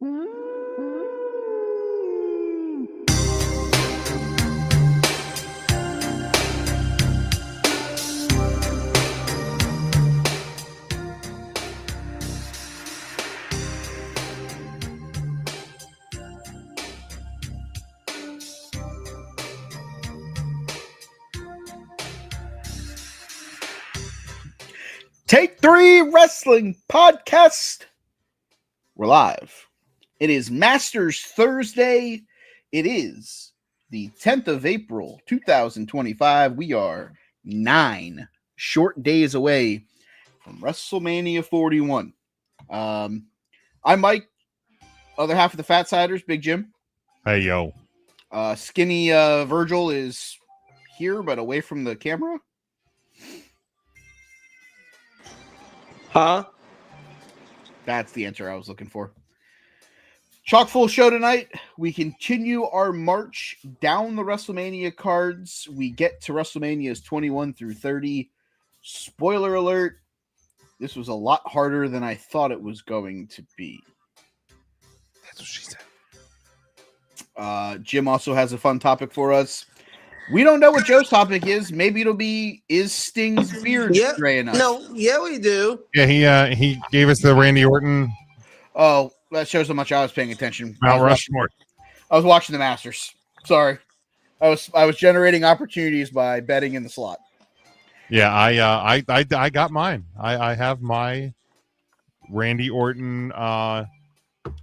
Take 3 Wrestling Podcast. We're live. It is Masters Thursday. It is the 10th of April, 2025. We are 9 short days away from WrestleMania 41. I'm Mike, other half of the Fat Siders, Big Jim. Hey, yo. Skinny Virgil is here, but away from the camera. Huh? That's the answer I was looking for. Chock full show tonight. We continue our march down the WrestleMania cards. We get to WrestleManias 21 through 30. Spoiler alert, this was a lot harder than I thought it was going to be. That's what she said. Jim also has a fun topic for us. We don't know what Joe's topic is. Maybe it'll be, is Sting's beard gray enough? No, yeah, we do. Yeah, he gave us the Randy Orton. Oh, that shows how much I was paying attention. Mount Rushmore. I was watching the Masters. Sorry. I was generating opportunities by betting in the slot. Yeah, I got mine. I have my Randy Orton Mount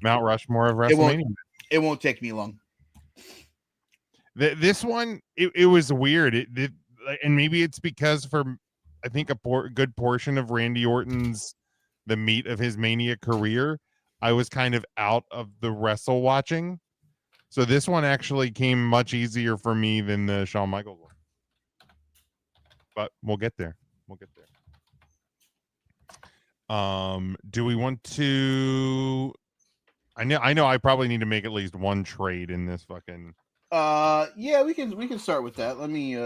Rushmore of WrestleMania. It won't take me long. This one, it was weird. And maybe it's because for, I think, a good portion of Randy Orton's, the meat of his Mania career, I was kind of out of the wrestle watching. So this one actually came much easier for me than the Shawn Michaels one. But we'll get there. Do we want to... I know I probably need to make at least one trade in this fucking... Yeah, we can start with that. Let me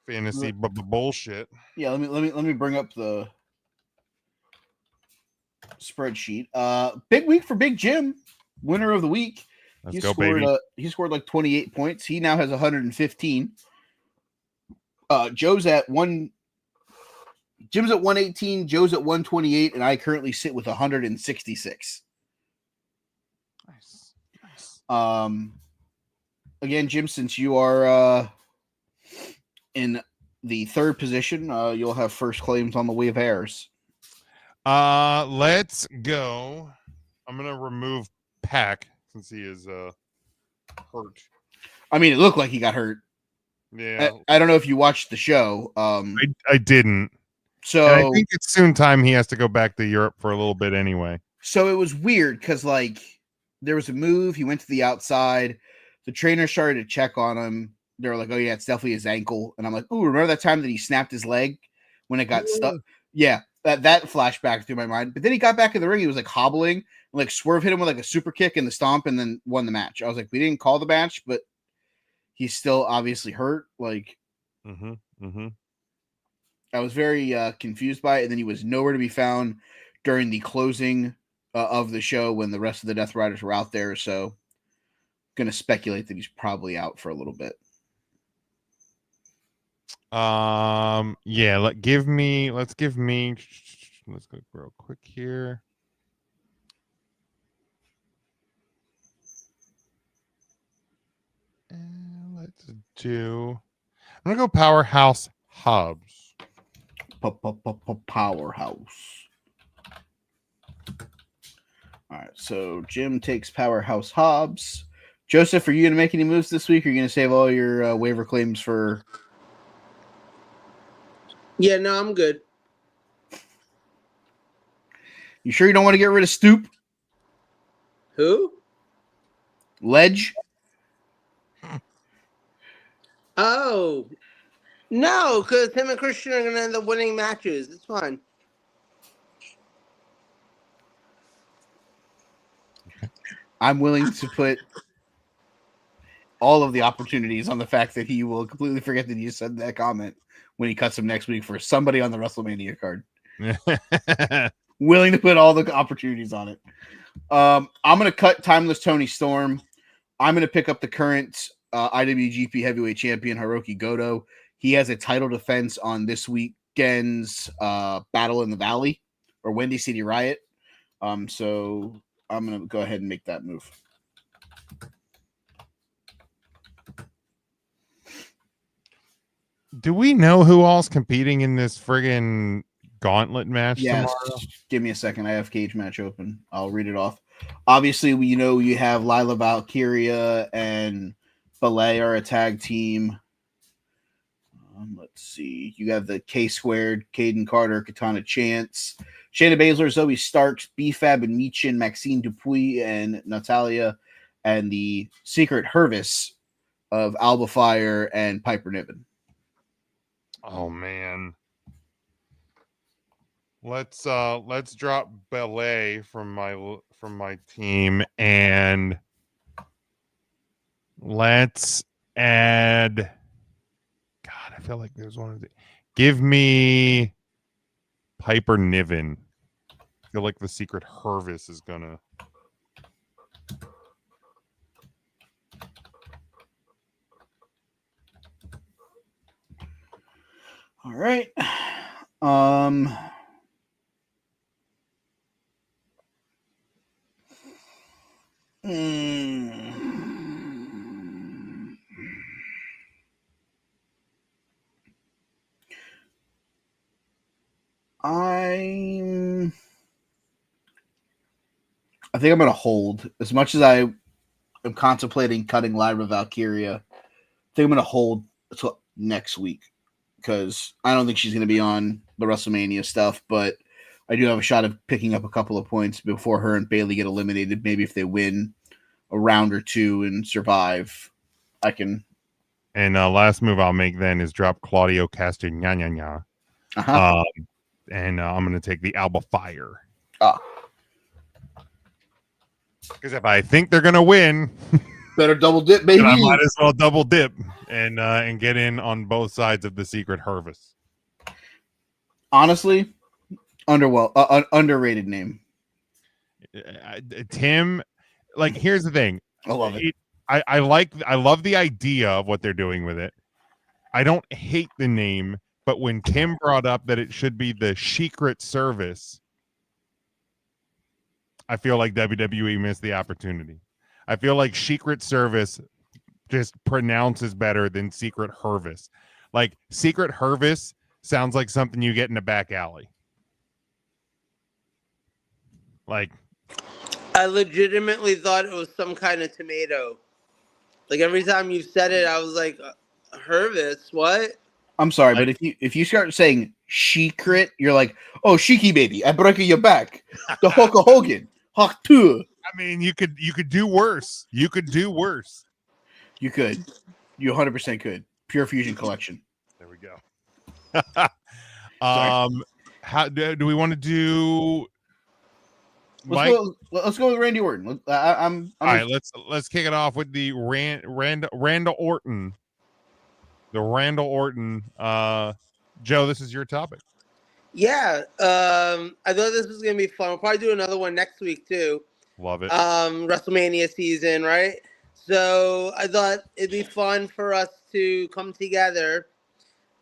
fantasy bullshit. Yeah, let me bring up the spreadsheet. Big week for Big Jim, winner of the week. Let's go, baby. He scored like 28 points. He now has 115. Joe's at one. Jim's at 118. Joe's at 128, and I currently sit with 166. Nice. Again, Jim, since you are in the third position, you'll have first claims on the wave airs. Let's go. I'm gonna remove Pac since he is hurt. I mean, it looked like he got hurt. Yeah. I don't know if you watched the show. I didn't. So and I think it's soon time he has to go back to Europe for a little bit anyway. So it was weird because like there was a move. He went to the outside. The trainer started to check on him. They were like, "Oh yeah, it's definitely his ankle." And I'm like, "Oh, remember that time that he snapped his leg when it got stuck?" Yeah, that flashed back through my mind. But then he got back in the ring. He was like hobbling, and, like Swerve hit him with like a super kick and the stomp, and then won the match. I was like, we didn't call the match, but he's still obviously hurt. Like, I was very confused by it. And then he was nowhere to be found during the closing of the show when the rest of the Death Riders were out there. So. Going to speculate that he's probably out for a little bit. Yeah, let's go real quick here. And let's do, I'm gonna go Powerhouse Hobbs. Powerhouse. All right, so Jim takes Powerhouse Hobbs. Joseph, are you going to make any moves this week? Or are you going to save all your waiver claims for... Yeah, no, I'm good. You sure you don't want to get rid of Stoop? Who? Ledge? Oh. No, because him and Christian are going to end up winning matches. It's fine. I'm willing to put all of the opportunities on the fact that he will completely forget that you said that comment when he cuts him next week for somebody on the WrestleMania card. Willing to put all the opportunities on it. I'm going to cut Timeless Tony Storm. I'm going to pick up the current IWGP Heavyweight Champion, Hiroki Goto. He has a title defense on this weekend's Battle in the Valley or Windy City Riot. So I'm going to go ahead and make that move. Do we know who all's competing in this friggin' gauntlet match Yes. tomorrow? Give me a second. I have cage match open. I'll read it off. Obviously, you have Lila Valkyria and Ballet are a tag team. Let's see. You have the K Squared, Caden Carter, Katana Chance, Shayna Baszler, Zoe Starks, B-Fab and Michin, Maxine Dupuis, and Natalia, and the Secret Hervis of Alba Fire and Piper Niven. Oh man. Let's drop Ballet from my team and let's add. God, I feel like there's one of the. Give me Piper Niven. I feel like the Secret Hervis is gonna. All right. I think I'm going to hold. As much as I am contemplating cutting Lyra Valkyria, I think I'm going to hold until next week because I don't think she's going to be on the WrestleMania stuff, but I do have a shot of picking up a couple of points before her and Bayley get eliminated. Maybe if they win a round or two and survive, I can. And last move I'll make then is drop Claudio Castagnana. Uh-huh. And I'm going to take the Alba Fire. Because if I think they're going to win, better double dip, baby. I might as well double dip and get in on both sides of the Secret Hervis. Honestly, underrated name. Tim, like, here's the thing. I love it. I love the idea of what they're doing with it. I don't hate the name, but when Tim brought up that it should be the Secret Service, I feel like WWE missed the opportunity. I feel like Secret Service just pronounces better than Secret Hervis. Like, Secret Hervis sounds like something you get in a back alley. Like, I legitimately thought it was some kind of tomato. Like, every time you said it, I was like, Hervis, what? I'm sorry, but if you start saying secret, you're like, oh, Shiki baby, I break your back. The Hulk Hogan. Hulk 2. I mean, you could do worse. You could do worse. You could. You 100% could. Pure Fusion Collection. There we go. How do we want to do? Let's go with Randy Orton. All right, let's kick it off with the Randall Orton. The Randall Orton. Joe, this is your topic. Yeah, I thought this was gonna be fun. We'll probably do another one next week too. Love it. WrestleMania season, right? So I thought it'd be fun for us to come together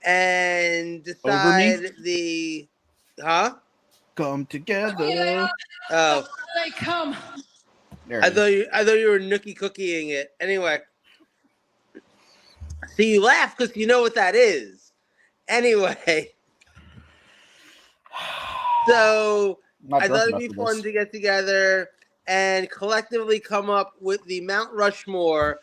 and decide the come together. Oh, they come. I thought you were nookie cookieing it. Anyway, see, you laugh because you know what that is. Anyway, so I thought it'd be fun to get together and collectively come up with the Mount Rushmore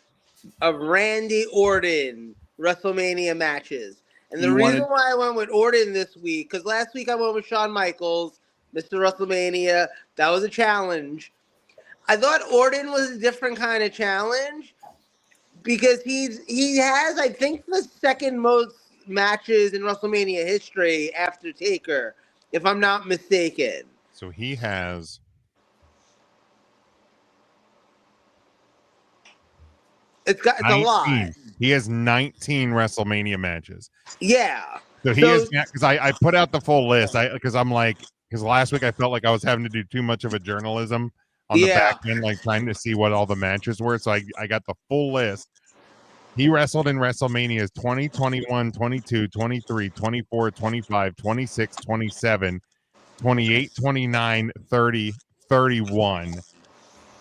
of Randy Orton WrestleMania matches. And the reason why I went with Orton this week, because last week I went with Shawn Michaels, Mr. WrestleMania. That was a challenge. I thought Orton was a different kind of challenge because he has, I think, the second most matches in WrestleMania history after Taker, if I'm not mistaken. So he has... It's a lot. He has 19 WrestleMania matches. Yeah. So he is, because I put out the full list. Because last week I felt like I was having to do too much of a journalism on the back end, like trying to see what all the matches were. So I got the full list. He wrestled in WrestleManias 20, 21, 22, 23, 24, 25, 26, 27, 28, 29, 30, 31.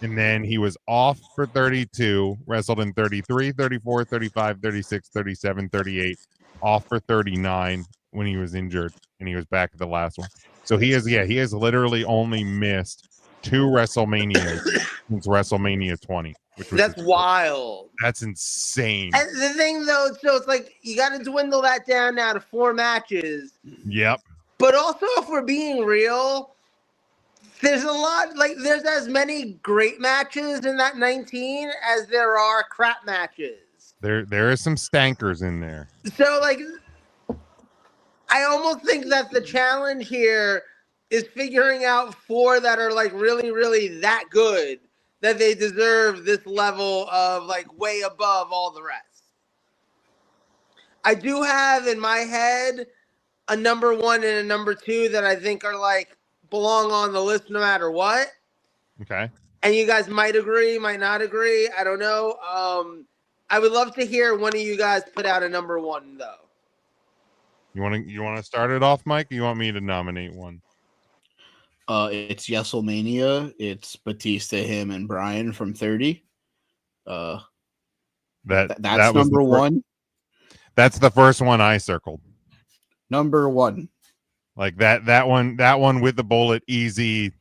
And then he was off for 32, wrestled in 33, 34, 35, 36, 37, 38, off for 39 when he was injured, and he was back at the last one. So he has literally only missed 2 WrestleManias since WrestleMania 20. That's wild. That's insane. And the thing, though, so it's like you got to dwindle that down now to 4 matches. Yep. But also, if we're being real, there's a lot, like, there's as many great matches in that 19 as there are crap matches. There are some stankers in there. So, like, I almost think that the challenge here is figuring out 4 that are, like, really, really that good that they deserve this level of, like, way above all the rest. I do have in my head a number 1 and a number 2 that I think are, like, belong on the list no matter what. Okay. And you guys might agree, might not agree. I don't know. I would love to hear one of you guys put out a number 1, though. You want to start it off, Mike? Or you want me to nominate one? It's WrestleMania. It's Batista, him, and Bryan from 30. That's number 1. That's the first one I circled. Number 1. Like that one with the bullet, easy.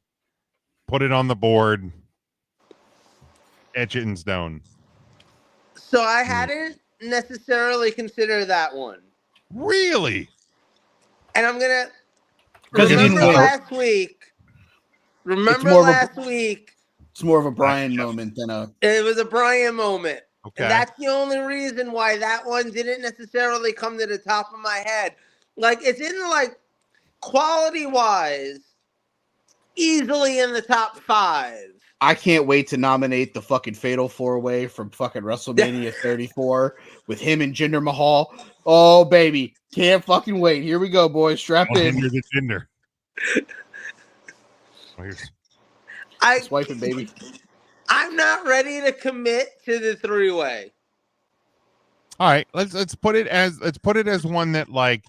Put it on the board. Etch it in stone. So I hadn't necessarily considered that one. Really? And I'm gonna remember last week. It's more of a Bryan moment than a. It was a Bryan moment. Okay. And that's the only reason why that one didn't necessarily come to the top of my head. Like, it's in, like, quality-wise, easily in the top 5. I can't wait to nominate the fucking Fatal 4-Way from fucking WrestleMania 34 with him and Jinder Mahal. Oh, baby. Can't fucking wait. Here we go, boys. Strap in. The Jinder. Swipe it, baby. I'm not ready to commit to the 3-way. All right, let's put it as one that, like,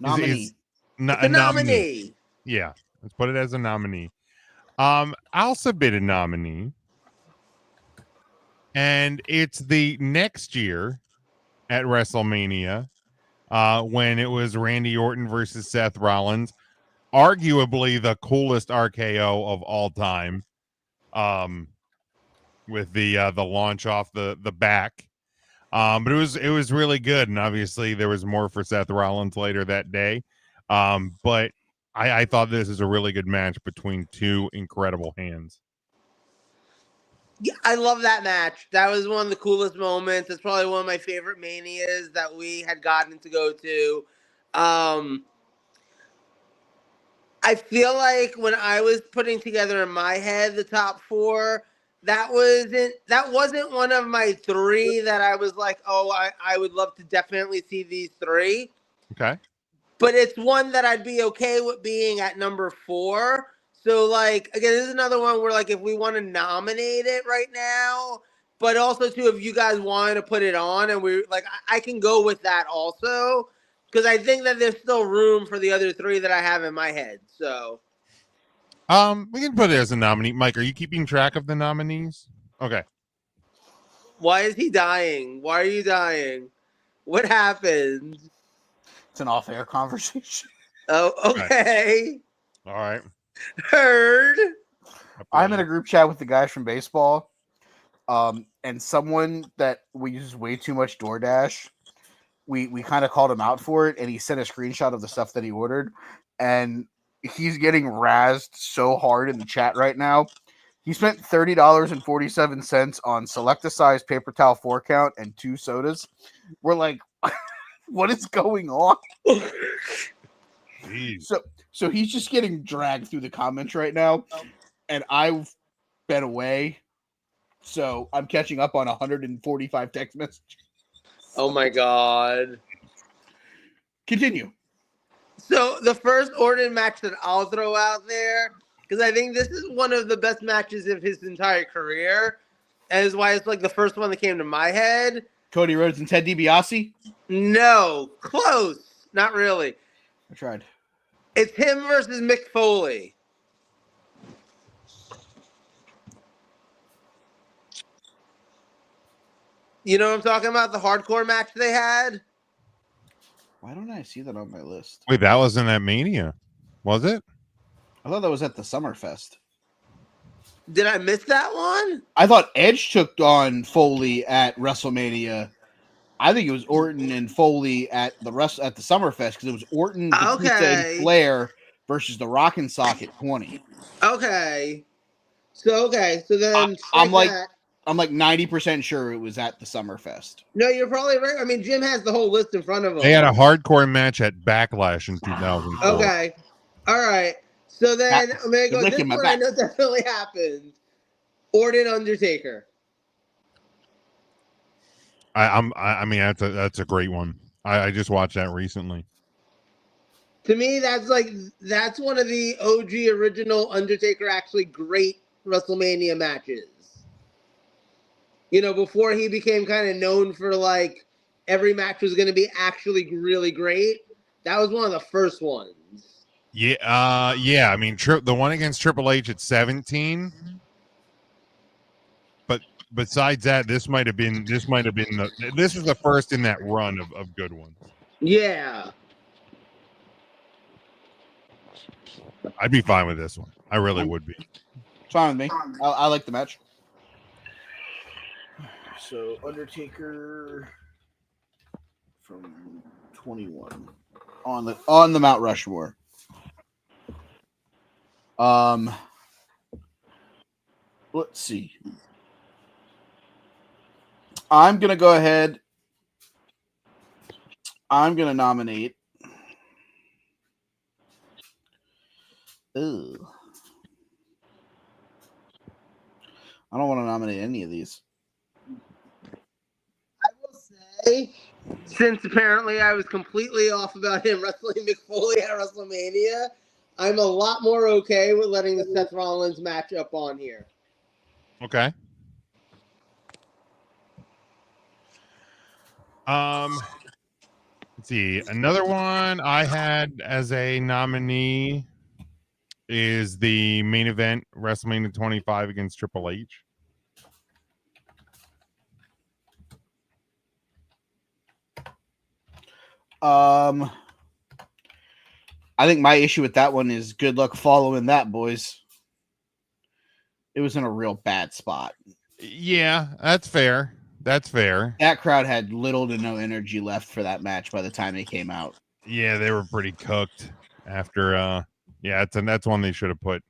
nominee. A nominee. Yeah, let's put it as a nominee. I'll submit a nominee, and it's the next year at WrestleMania when it was Randy Orton versus Seth Rollins, arguably the coolest RKO of all time, with the launch off the back. But it was really good, and obviously there was more for Seth Rollins later that day. But I thought this is a really good match between 2 incredible hands. Yeah, I love that match. That was one of the coolest moments. It's probably one of my favorite Manias that we had gotten to go to. I feel like when I was putting together in my head the top 4, that wasn't one of my 3 that I was like, oh, I would love to definitely see these 3. Okay. But it's one that I'd be okay with being at number 4. So, like, again, this is another one where, like, if we want to nominate it right now, but also, too, if you guys want to put it on, and we, like, I can go with that also, because I think that there's still room for the other 3 that I have in my head, so. We can put it as a nominee. Mike, are you keeping track of the nominees? Okay. Why is he dying? Why are you dying? What happened? It's an off-air conversation. Oh, okay. All right. Heard. I'm in a group chat with the guys from baseball, and someone that we use way too much DoorDash. We kind of called him out for it, and he sent a screenshot of the stuff that he ordered, and he's getting razzed so hard in the chat right now. He spent $30.47 on select-a-size paper towel 4-count and 2 sodas. We're like, what is going on? So he's just getting dragged through the comments right now, and I've been away, so I'm catching up on 145 text messages. Oh my god. Continue. So the first Orton match that I'll throw out there because I think this is one of the best matches of his entire career, and is why it's like the first one that came to my head. Cody Rhodes and Ted DiBiase? No, close. Not really. I tried. It's him versus Mick Foley. You know what I'm talking about? The hardcore match they had? Why don't I see that on my list? Wait, that was in that Mania, was it? I thought that was at the Summerfest. Did I miss that one? I thought Edge took on Foley at WrestleMania. I think it was Orton and Foley at the Summerfest because it was Orton, Batista, and Flair versus the Rock and Sock at 20. Okay. So then I'm like 90% sure it was at the Summerfest. No, you're probably right. I mean, Jim has the whole list in front of him. They had a hardcore match at Backlash in 2004. Okay. All right. So then I'm going to go, this one I know definitely happened. Orton Undertaker. I mean that's a great one. I just watched that recently. To me, that's one of the OG original Undertaker actually great WrestleMania matches. You know, before he became kind of known for like every match was going to be actually really great. That was one of the first ones. Yeah, yeah. I mean, the one against Triple H at 17. But besides that, this might have been this was the first in that run of good ones. Yeah. I'd be fine with this one. I really would be. It's fine with me. I like the match. So Undertaker from 21 on the Mount Rushmore. Let's see. I'm gonna go ahead. I'm gonna nominate. Ooh. I don't want to nominate any of these. I will say, since apparently I was completely off about him wrestling Mick Foley at WrestleMania, I'm a lot more okay with letting the Seth Rollins match up on here. Okay. Let's see. Another one I had as a nominee is the main event WrestleMania 25 against Triple H. I think my issue with that one is good luck following that, boys. It was in a real bad spot. Yeah, that's fair. That's fair. That crowd had little to no energy left for that match by the time they came out. Yeah, they were pretty cooked after that's one they should have put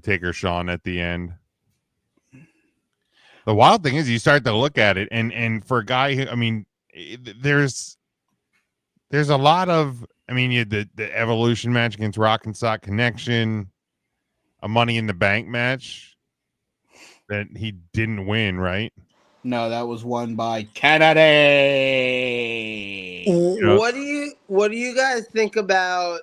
Taker Sean at the end. The wild thing is you start to look at it and for a guy who, I mean, there's a lot of, I mean, you had the Evolution match against Rock and Sock Connection, a Money in the Bank match that he didn't win, right? No, that was won by Kennedy. What do you guys think about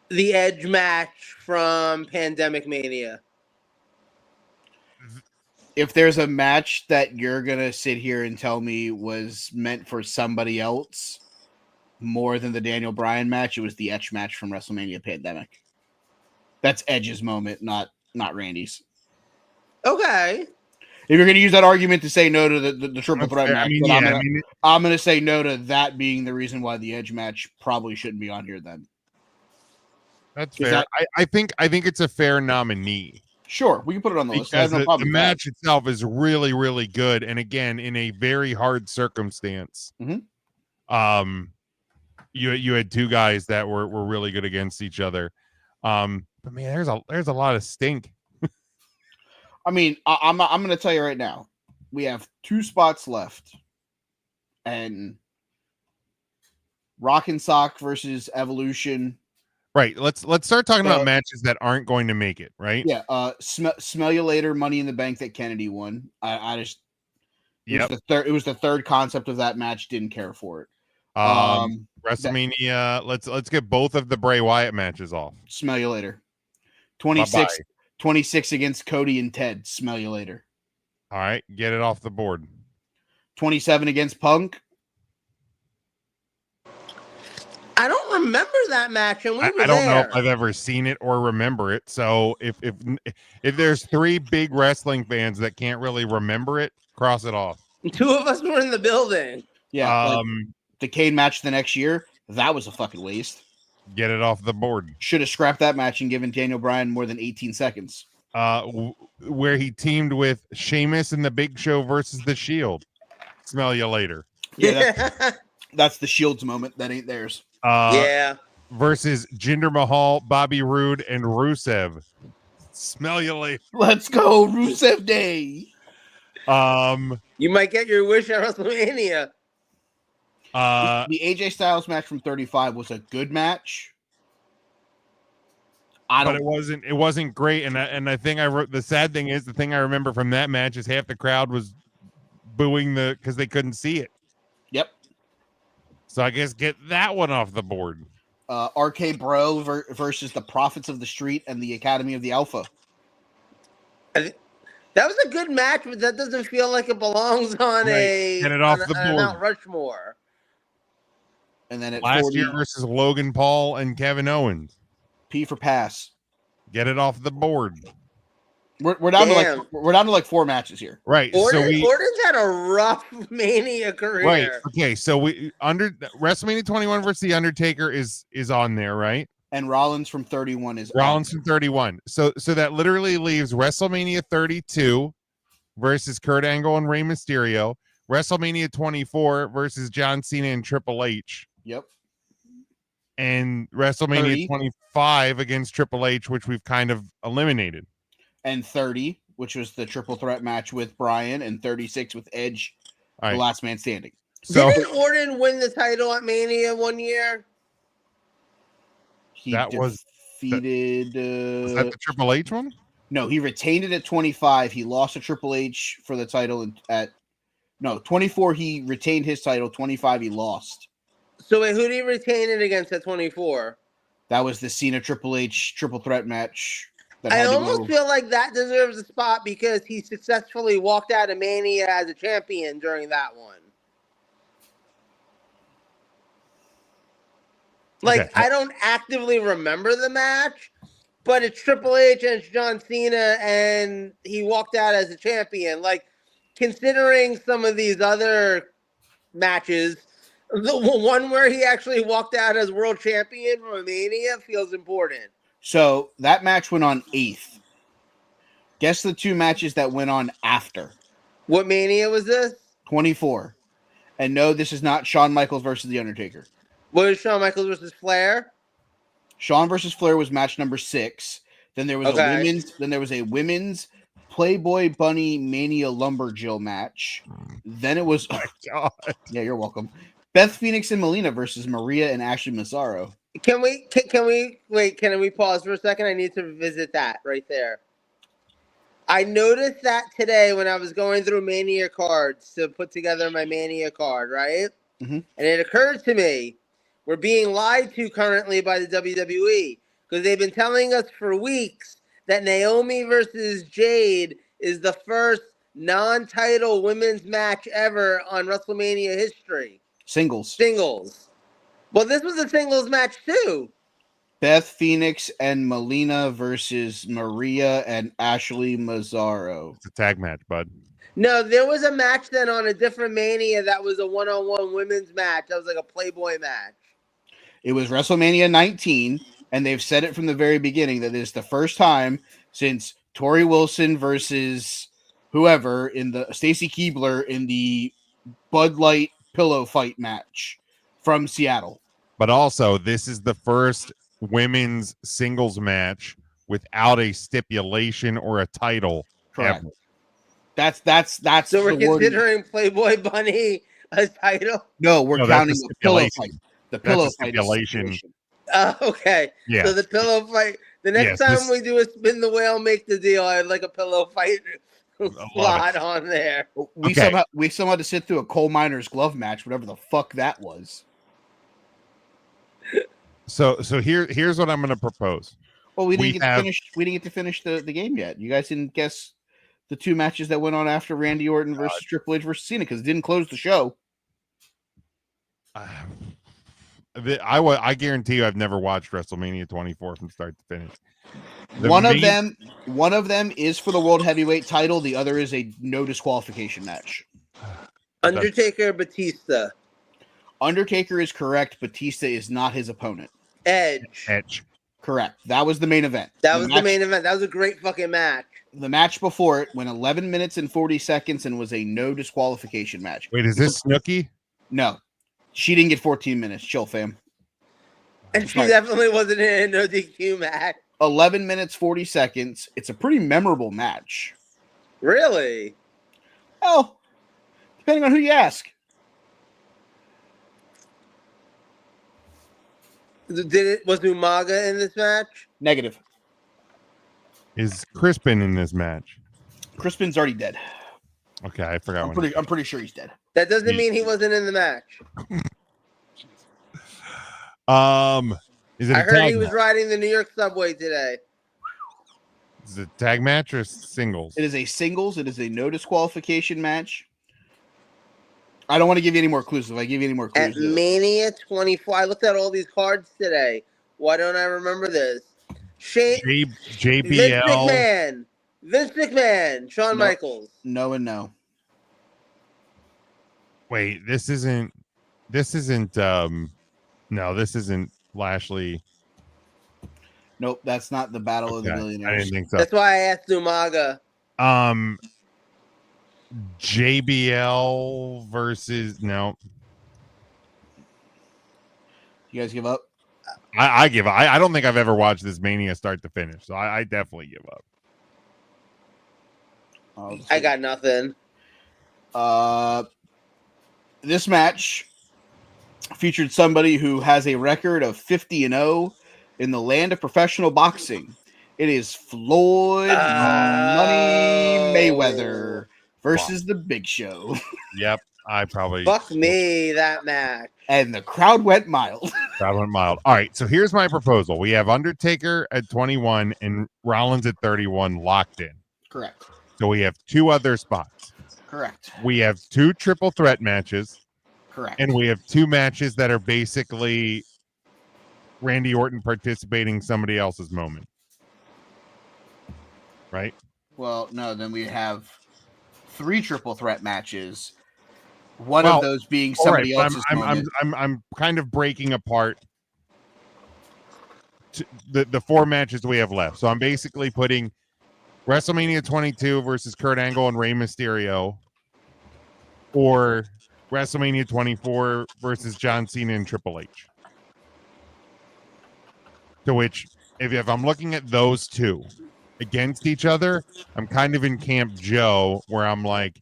the Edge match from Pandemic Mania? If there's a match that you're gonna sit here and tell me was meant for somebody else more than the Daniel Bryan match, it was the Edge match from WrestleMania Pandemic. That's Edge's moment, not Randy's. Okay. If you're going to use that argument to say no to the triple threat match, I'm going to say no to that being the reason why the Edge match probably shouldn't be on here then. That's fair. I think it's a fair nominee. Sure, we can put it on the list. Because the match itself is really, really good. And again, in a very hard circumstance. Mm-hmm. You had two guys that were really good against each other. But man, there's a lot of stink. I mean, I'm going to tell you right now, we have 2 spots left, and Rock and Sock versus Evolution. Right. Let's start talking about matches that aren't going to make it. Right. Yeah. Smell You Later, Money in the Bank that Kennedy won. It was the third concept of that match. Didn't care for it. WrestleMania. Let's get both of the Bray Wyatt matches off. Smell you later. 26, 26 against Cody and Ted. Smell you later. All right, get it off the board. 27 against Punk. I don't remember that match, and I don't know if I've ever seen it or remember it. So if there's 3 big wrestling fans that can't really remember it, cross it off. 2 of us were in the building. Yeah, the Kane match the next year, that was a fucking waste. Get it off the board. Should have scrapped that match and given Daniel Bryan more than 18 seconds. Where he teamed with Sheamus and the Big Show versus the Shield. Smell you later. Yeah, that's the Shield's moment. That ain't theirs. Versus Jinder Mahal, Bobby Roode, and Rusev. Smell you later. Let's go, Rusev Day. You might get your wish at WrestleMania. The AJ Styles match from 35 was a good match. But it wasn't great. And I think the sad thing is, the thing I remember from that match is half the crowd was booing because they couldn't see it. Yep. So I guess get that one off the board. RK Bro versus the Prophets of the Street and the Academy of the Alpha. That was a good match, but that doesn't feel like it belongs on Get it off the board. Mount Rushmore. And then at last 40, year versus Logan Paul and Kevin Owens. P for pass. Get it off the board. We're down to like 4 matches here. Right. Orton's had a rough Mania career. Right. Okay. So WrestleMania 21 versus The Undertaker is on there, right? And Rollins from 31 is Rollins from 31. So that literally leaves WrestleMania 32 versus Kurt Angle and Rey Mysterio. WrestleMania 24 versus John Cena and Triple H. Yep. And WrestleMania 25 against Triple H, which we've kind of eliminated. And 30, which was the triple threat match with Bryan, and 36 with Edge, the last man standing. So didn't Orton win the title at Mania one year? Was that the Triple H one? No, he retained it at 25. He lost to Triple H for the title at 24. He retained his title. 25, he lost. So wait, who did he retain it against at 24? That was the Cena Triple H triple threat match. I almost feel like that deserves a spot because he successfully walked out of Mania as a champion during that one. I don't actively remember the match, but it's Triple H and it's John Cena, and he walked out as a champion. Considering some of these other matches, the one where he actually walked out as world champion from Mania feels important. So that match went on 8th. Guess the 2 matches that went on after. What Mania was this? 24. And no, this is not Shawn Michaels versus The Undertaker. What is Shawn Michaels versus Flair? Shawn versus Flair was match number 6. Then there was a women's Playboy Bunny Mania Lumberjill match. Then it was God. Yeah, you're welcome. Beth Phoenix and Melina versus Maria and Ashley Massaro. Can we pause for a second? I need to visit that right there. I noticed that today when I was going through Mania cards to put together my Mania card, right? Mm-hmm. And it occurred to me, we're being lied to currently by the WWE because they've been telling us for weeks that Naomi versus Jade is the first non-title women's match ever on WrestleMania history. Singles. Well, this was a singles match too. Beth Phoenix and Melina versus Maria and Ashley Massaro. It's a tag match, bud. No, there was a match then on a different Mania that was a one-on-one women's match. That was like a Playboy match. It was WrestleMania 19, and they've said it from the very beginning that it's the first time since Tori Wilson versus whoever in the Stacy Keibler in the Bud Light pillow fight match from Seattle. But also, this is the first women's singles match without a stipulation or a title. Correct. Ever. That's so we're considering Playboy Bunny a title? No, we're counting the pillow fight. The pillow fight stipulation. Okay. Yeah. So the pillow fight. The next time we do a spin the whale, make the deal. I'd like a pillow fight slot on there. We somehow had to sit through a coal miner's glove match, whatever the fuck that was. So here's what I'm going to propose. Well, we didn't get to finish the game yet. You guys didn't guess the two matches that went on after Randy Orton versus Triple H versus Cena because it didn't close the show. I guarantee you I've never watched WrestleMania 24 from start to finish. One of them is for the World Heavyweight title. The other is a no disqualification match. Undertaker, Batista. Undertaker is correct. Batista is not his opponent. Edge. Correct. That was the main event. That was the main event. That was a great fucking match. The match before it went 11 minutes and 40 seconds and was a no disqualification match. Wait, is this Snooki? No. She didn't get 14 minutes. Chill, fam. And she definitely wasn't in a no DQ match. 11 minutes, 40 seconds. It's a pretty memorable match. Really? Oh, depending on who you ask. Was Umaga in this match? Negative. Is Crispin in this match? Crispin's already dead. Okay, I forgot. I'm pretty sure he's dead. That doesn't mean he wasn't in the match. Is it? I heard he was riding the New York subway today. Is it a tag match or singles? It is a singles. It is a no disqualification match. I don't want to give you any more clues. If I give you any more clues, at Mania 24, I looked at all these cards today. Why don't I remember this? JBL, Vince McMahon, Shawn Michaels. No and no. Wait, this isn't. No, this isn't Lashley. Nope, that's not the Battle of the Millionaires. I didn't think so. That's why I asked Umaga. JBL versus no. You guys give up? I give up. I don't think I've ever watched this Mania start to finish, so I definitely give up. I got nothing. This match featured somebody who has a record of 50-0 in the land of professional boxing. It is Floyd Money Mayweather versus the Big Show. Yep, I probably fuck me that match. And the crowd went mild. All right, so here's my proposal. We have Undertaker at 21 and Rollins at 31 locked in. Correct. So we have two other spots. Correct. We have two triple threat matches. Correct. And we have two matches that are basically Randy Orton participating somebody else's moment. Right? Well, no, then we have three triple threat matches. One of those being somebody else's moment. I'm kind of breaking apart the four matches we have left. So I'm basically putting WrestleMania 22 versus Kurt Angle and Rey Mysterio, or WrestleMania 24 versus John Cena and Triple H. To which, if I'm looking at those two against each other, I'm kind of in Camp Joe, where I'm like,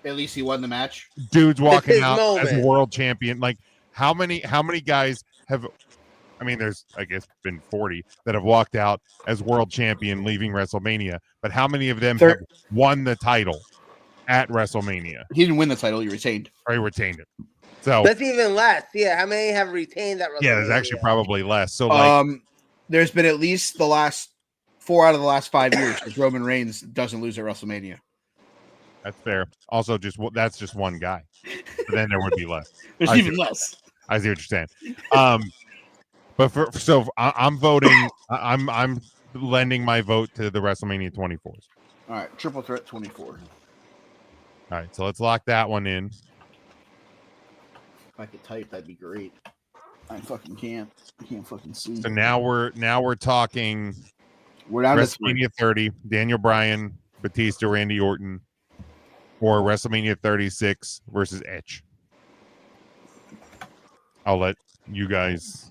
at least he won the match. Dude's walking out as a world champion. Like, how many guys have? I mean, there's, I guess, been 40 that have walked out as world champion leaving WrestleMania, but how many of them have won the title at WrestleMania? He didn't win the title; he retained. Or he retained it. So that's even less. Yeah, how many have retained that? Yeah, there's actually probably less. So, like, there's been at least the last 4 out of the last 5 years because Roman Reigns doesn't lose at WrestleMania. That's fair. Also, that's just one guy. But then there would be less. There's even less. I see what you're saying. But I'm voting. I'm lending my vote to the WrestleMania 24s. All right, triple threat 24. All right, so let's lock that one in. If I could type, that'd be great. I fucking can't. I can't fucking see. So now we're talking. We're down WrestleMania 30. Daniel Bryan, Batista, Randy Orton, or WrestleMania 36 versus Edge. I'll let you guys.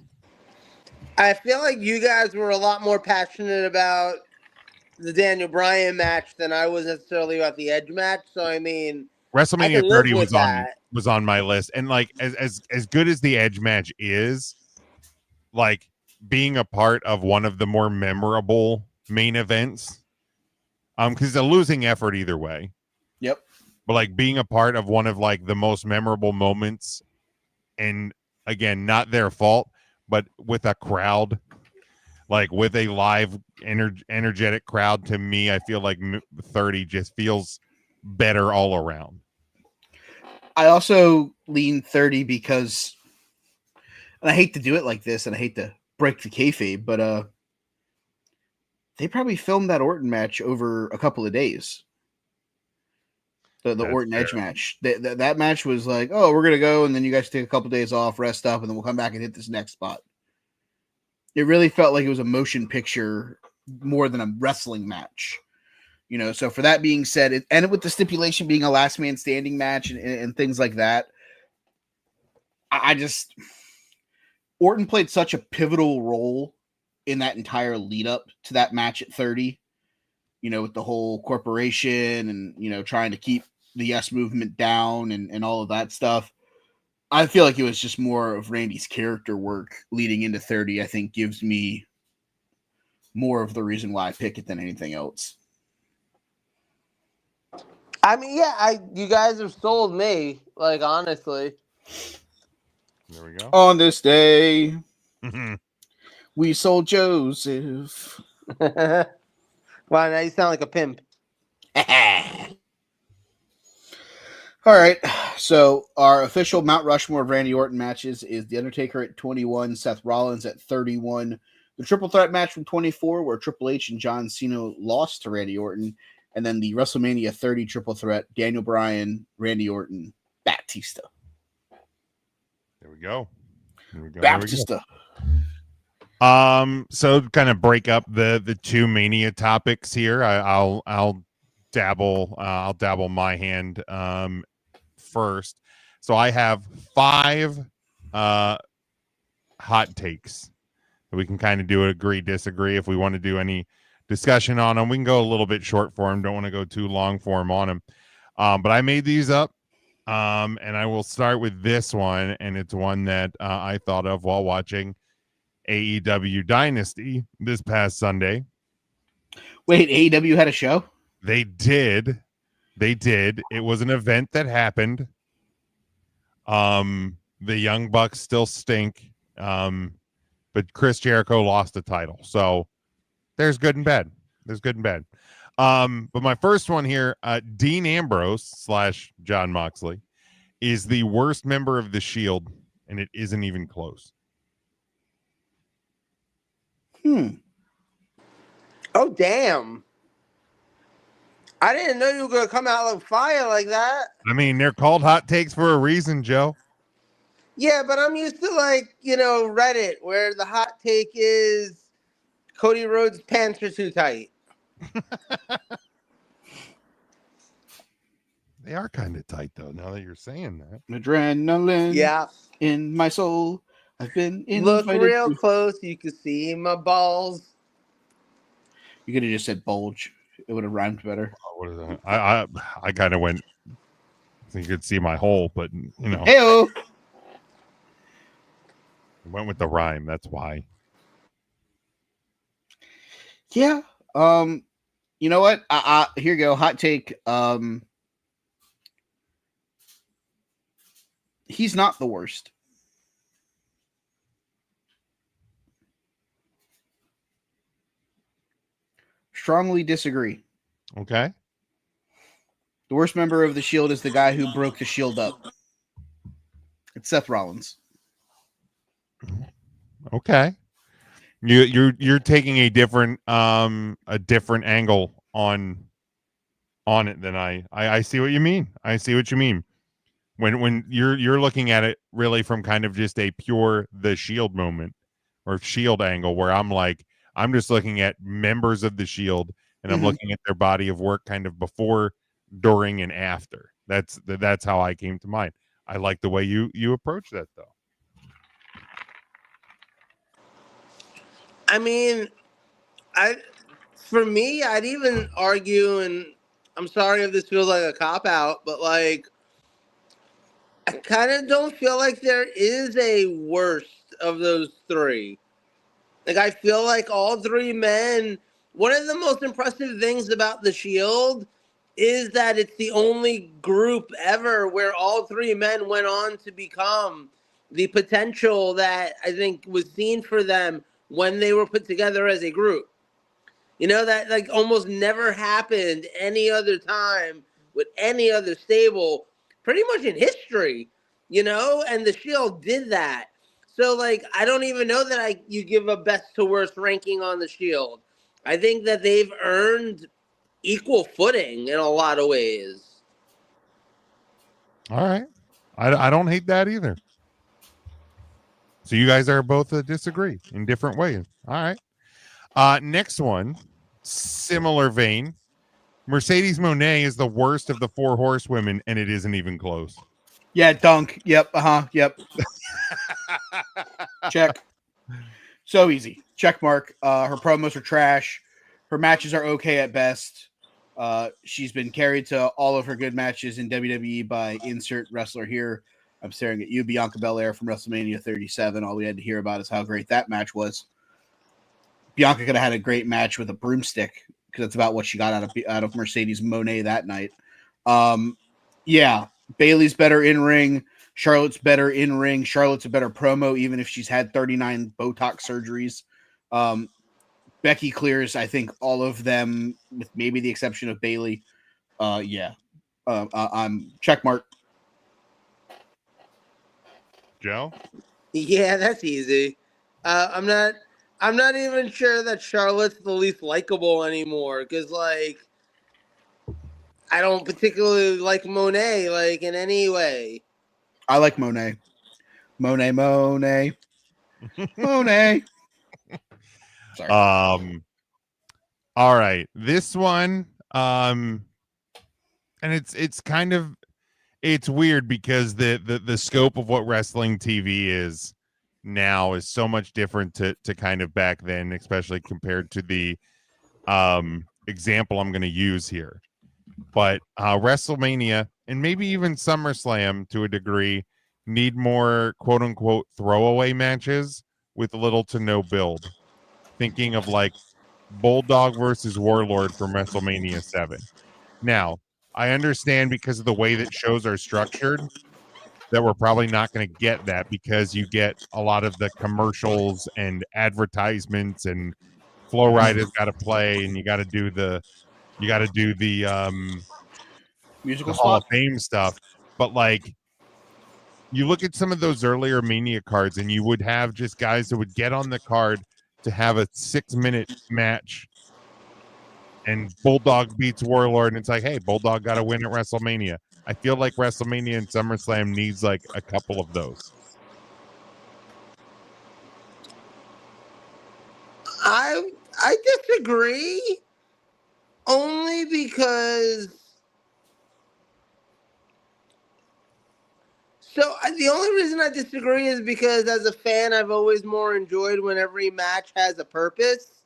I feel like you guys were a lot more passionate about the Daniel Bryan match than I was necessarily about the Edge match. So I mean, WrestleMania 30 was on my list, and like as good as the Edge match is, like being a part of one of the more memorable main events, because it's a losing effort either way. Yep. But like being a part of one of like the most memorable moments, and again, not their fault, but with a crowd, like with a live energetic crowd, to me, I feel like 30 just feels better all around. I also lean 30 because, and I hate to do it like this, and I hate to break the kayfabe, but they probably filmed that Orton match over a couple of days. The Orton Edge match. That match was like, oh, we're gonna go, and then you guys take a couple of days off, rest up, and then we'll come back and hit this next spot. It really felt like it was a motion picture more than a wrestling match. So for that being said, and with the stipulation being a last man standing match and things like that, Orton played such a pivotal role in that entire lead up to that match at 30, with the whole corporation and, trying to keep the Yes movement down and all of that stuff. I feel like it was just more of Randy's character work leading into 30, I think gives me more of the reason why I pick it than anything else. I mean, yeah, you guys have sold me, like, honestly. There we go. On this day, we sold Joseph. Wow, now you sound like a pimp. All right, so our official Mount Rushmore of Randy Orton matches is The Undertaker at 21, Seth Rollins at 31, the Triple Threat match from 24, where Triple H and John Cena lost to Randy Orton, and then the WrestleMania 30 Triple Threat, Daniel Bryan, Randy Orton, Batista. There we go. Batista. So kind of break up the two Mania topics here. I'll dabble my hand first. So I have 5 hot takes that we can kind of do agree, disagree. If we want to do any discussion on them, we can go a little bit short for them. Don't want to go too long for them on them. But I made these up. And I will start with this one, and it's one that I thought of while watching AEW Dynasty this past Sunday. Wait, AEW had a show? They did. It was an event that happened. The Young Bucks still stink. But Chris Jericho lost the title. So there's good and bad. But my first one here, Dean Ambrose / John Moxley is the worst member of the Shield, and it isn't even close. Oh, damn. I didn't know you were going to come out like fire like that. I mean, they're called hot takes for a reason, Joe. Yeah, but I'm used to, like, Reddit, where the hot take is Cody Rhodes' pants are too tight. They are kind of tight, though, now that you're saying that. Adrenaline in my soul. I've been Look real close. You can see my balls. You could have just said bulge. It would have rhymed better. What is that? I kind of went, so you could see my hole, but, Hey-o! Went with the rhyme. That's why. Yeah. You know what? Here you go. Hot take. He's not the worst. Strongly disagree. Okay. The worst member of the Shield is the guy who broke the Shield up. It's Seth Rollins. Okay. You're taking a different angle on it than I see what you mean. I see what you mean. When you're looking at it really from kind of just a pure the Shield moment or Shield angle, where I'm just looking at members of the Shield and I'm looking at their body of work kind of before, during, and after. That's how I came to mind. I like the way you approach that, though. I mean, for me, I'd even argue, and I'm sorry if this feels like a cop-out, but, like, I kind of don't feel like there is a worst of those three. Like, I feel like all three men, one of the most impressive things about the Shield is that it's the only group ever where all three men went on to become the potential that I think was seen for them when they were put together as a group. You know, that like almost never happened any other time with any other stable, pretty much in history, you know, and the Shield did that. So, like, I don't even know that you give a best to worst ranking on the Shield. I think that they've earned equal footing in a lot of ways. All right. I don't hate that either. So you guys are both disagree in different ways. All right. Next one, similar vein. Mercedes Moné is the worst of the 4 horsewomen, and it isn't even close. Yeah, dunk. Yep. Yep. Check. So easy. Check mark. Her promos are trash. Her matches are okay at best. She's been carried to all of her good matches in WWE by insert wrestler here. I'm staring at you, Bianca Belair from WrestleMania 37. All we had to hear about is how great that match was. Bianca could have had a great match with a broomstick because that's about what she got out of Mercedes Moné that night. Yeah, Bayley's better in ring. Charlotte's better in ring. Charlotte's a better promo, even if she's had 39 Botox surgeries. Becky clears, I think, all of them, with maybe the exception of Bayley. Yeah, I'm check mark. Joe? Yeah, that's easy. I'm not even sure that Charlotte's the least likable anymore because, like, I don't particularly like Monet, like, in any way. I like Monet. Monet. Sorry. All right. This one, and it's kind of, it's weird because the scope of what wrestling TV is now is so much different to kind of back then, especially compared to the example I'm going to use here. But WrestleMania and maybe even SummerSlam to a degree need more quote unquote throwaway matches with little to no build. Thinking of like Bulldog versus Warlord from WrestleMania 7. Now, I understand because of the way that shows are structured that we're probably not going to get that because you get a lot of the commercials and advertisements and Flow Rider's got to play and you got to do the musical Hall of spot. Fame stuff. But like you look at some of those earlier Mania cards and you would have just guys that would get on the card to have a 6-minute match and Bulldog beats Warlord and it's like, hey, Bulldog got to win at WrestleMania. I feel like WrestleMania and SummerSlam needs like a couple of those. I disagree only because the only reason I disagree is because as a fan I've always more enjoyed when every match has a purpose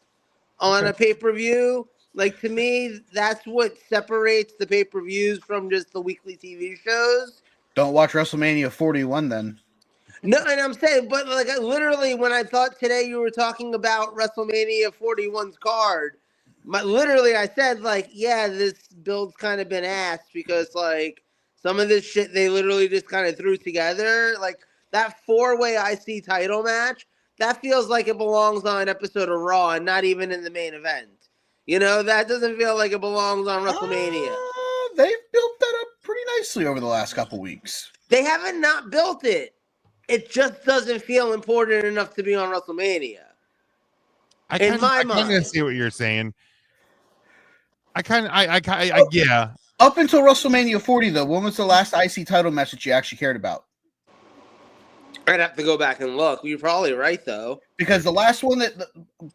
on a pay-per-view. Like, to me, that's what separates the pay-per-views from just the weekly TV shows. Don't watch WrestleMania 41 then. No, and I'm saying, but like literally, when I thought today you were talking about WrestleMania 41's card, literally I said like, yeah, this build's kind of been asked because like some of this shit they literally just kind of threw together. Like that 4-way IC title match, that feels like it belongs on an episode of Raw and not even in the main event. You know, that doesn't feel like it belongs on WrestleMania. They've built that up pretty nicely over the last couple weeks. They haven't not built it. It just doesn't feel important enough to be on WrestleMania. I kind of see what you're saying. Yeah. Up until WrestleMania 40, though, when was the last IC title match that you actually cared about? I'd have to go back and look. You're probably right, though. Because the last one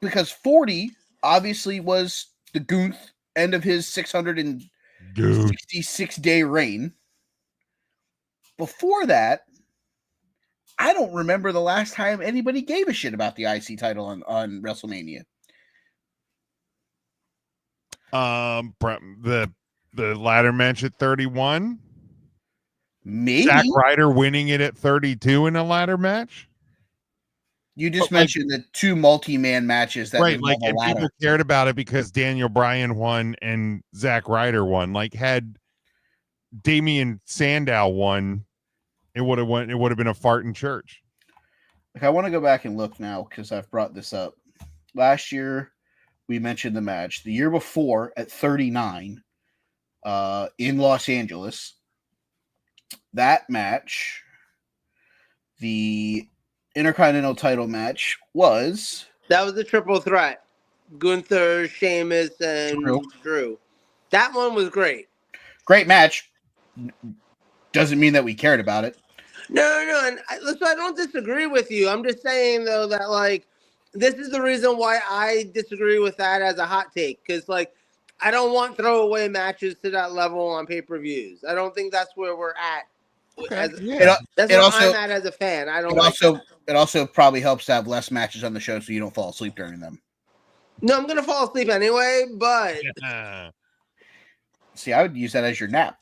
because 40 obviously was the Gunther end of his 666-day reign. Before that, I don't remember the last time anybody gave a shit about the IC title on WrestleMania. The ladder match at 31. Maybe Zack Ryder winning it at 32 in a ladder match. You just mentioned the 2 multi-man matches that right, like and people cared about it because Daniel Bryan won and Zack Ryder won. Like had Damian Sandow won, it would have been a fart in church. Like, I want to go back and look now because I've brought this up. Last year, we mentioned the match. The year before, at 39, in Los Angeles, that match, the Intercontinental title match, was... That was the triple threat. Gunther, Sheamus, and Drew. That one was great. Great match. Doesn't mean that we cared about it. No, and listen, I don't disagree with you. I'm just saying though that like this is the reason why I disagree with that as a hot take, because like I don't want throwaway matches to that level on pay-per-views. I don't think that's where we're at. Okay. That's where I'm at as a fan. I don't. It also probably helps to have less matches on the show so you don't fall asleep during them. No, I'm gonna fall asleep anyway, but see, I would use that as your nap.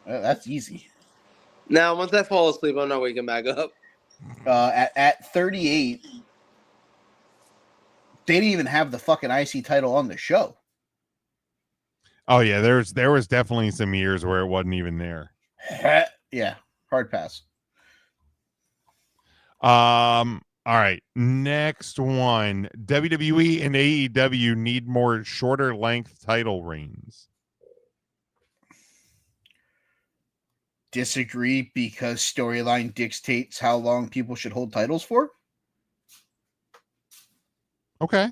That's easy. Now, once I fall asleep, I'm not waking back up. At 38, they didn't even have the fucking IC title on the show. Oh yeah, there was definitely some years where it wasn't even there. Yeah, hard pass. All right, next one. WWE and AEW need more shorter length title reigns. Disagree because storyline dictates how long people should hold titles for. Okay.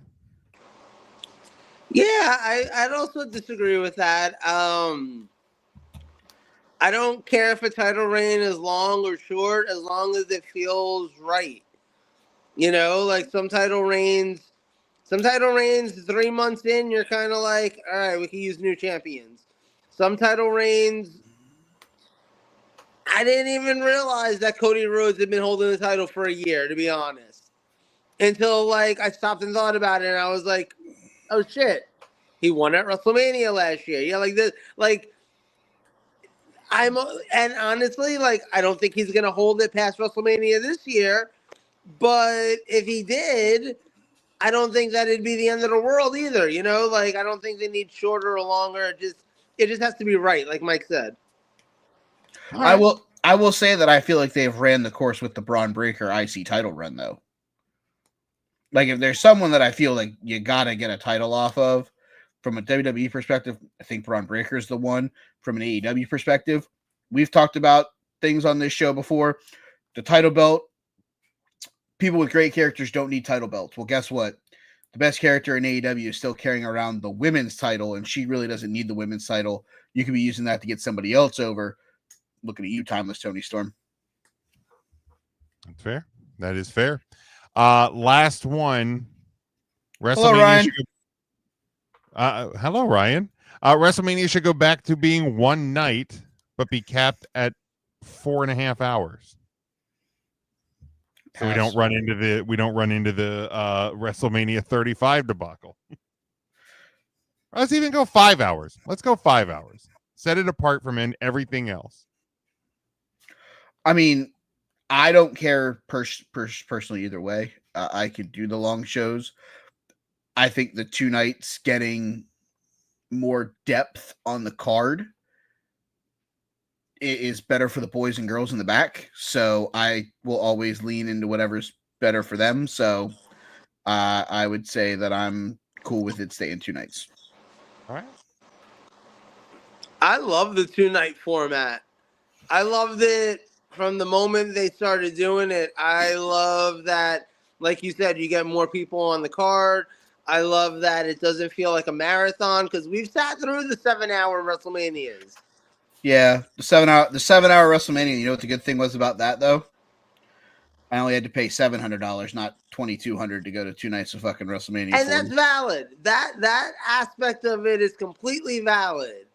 Yeah, I'd also disagree with that. I don't care if a title reign is long or short as long as it feels right. You know, like some title reigns 3 months in, you're kind of like, all right, we can use new champions. Some title reigns, I didn't even realize that Cody Rhodes had been holding the title for a year, to be honest. Until, like, I stopped and thought about it, and I was like, oh, shit. He won at WrestleMania last year. Yeah, like this. Like, and honestly, like, I don't think he's going to hold it past WrestleMania this year. But if he did, I don't think that it'd be the end of the world either. You know, like, I don't think they need shorter or longer. It just has to be right, like Mike said. Right. I will say that I feel like they've ran the course with the Braun Breaker IC title run, though. Like, if there's someone that I feel like you gotta get a title off of, from a WWE perspective, I think Braun Breaker is the one. From an AEW perspective, we've talked about things on this show before. The title belt, people with great characters don't need title belts. Well, guess what? The best character in AEW is still carrying around the women's title, and she really doesn't need the women's title. You could be using that to get somebody else over. Looking at you, Timeless Tony Storm. That's fair. That is fair. Last one. Hello, Ryan. Hello, Ryan. WrestleMania should go back to being one night, but be capped at 4.5 hours. So we don't run into the WrestleMania 35 debacle. Let's even go 5 hours. Let's go 5 hours. Set it apart from everything else. I mean, I don't care personally either way. I could do the long shows. I think the 2 nights getting more depth on the card is better for the boys and girls in the back. So I will always lean into whatever's better for them. So I would say that I'm cool with it staying 2 nights. All right. I love the 2-night format. I loved it from the moment they started doing it. I love that, like you said, you get more people on the card. I love that it doesn't feel like a marathon because we've sat through the 7-hour WrestleManias. Yeah, the 7-hour WrestleMania. You know what the good thing was about that though? I only had to pay $700, not $2,200, to go to 2 nights of fucking WrestleMania. And that's valid. That aspect of it is completely valid.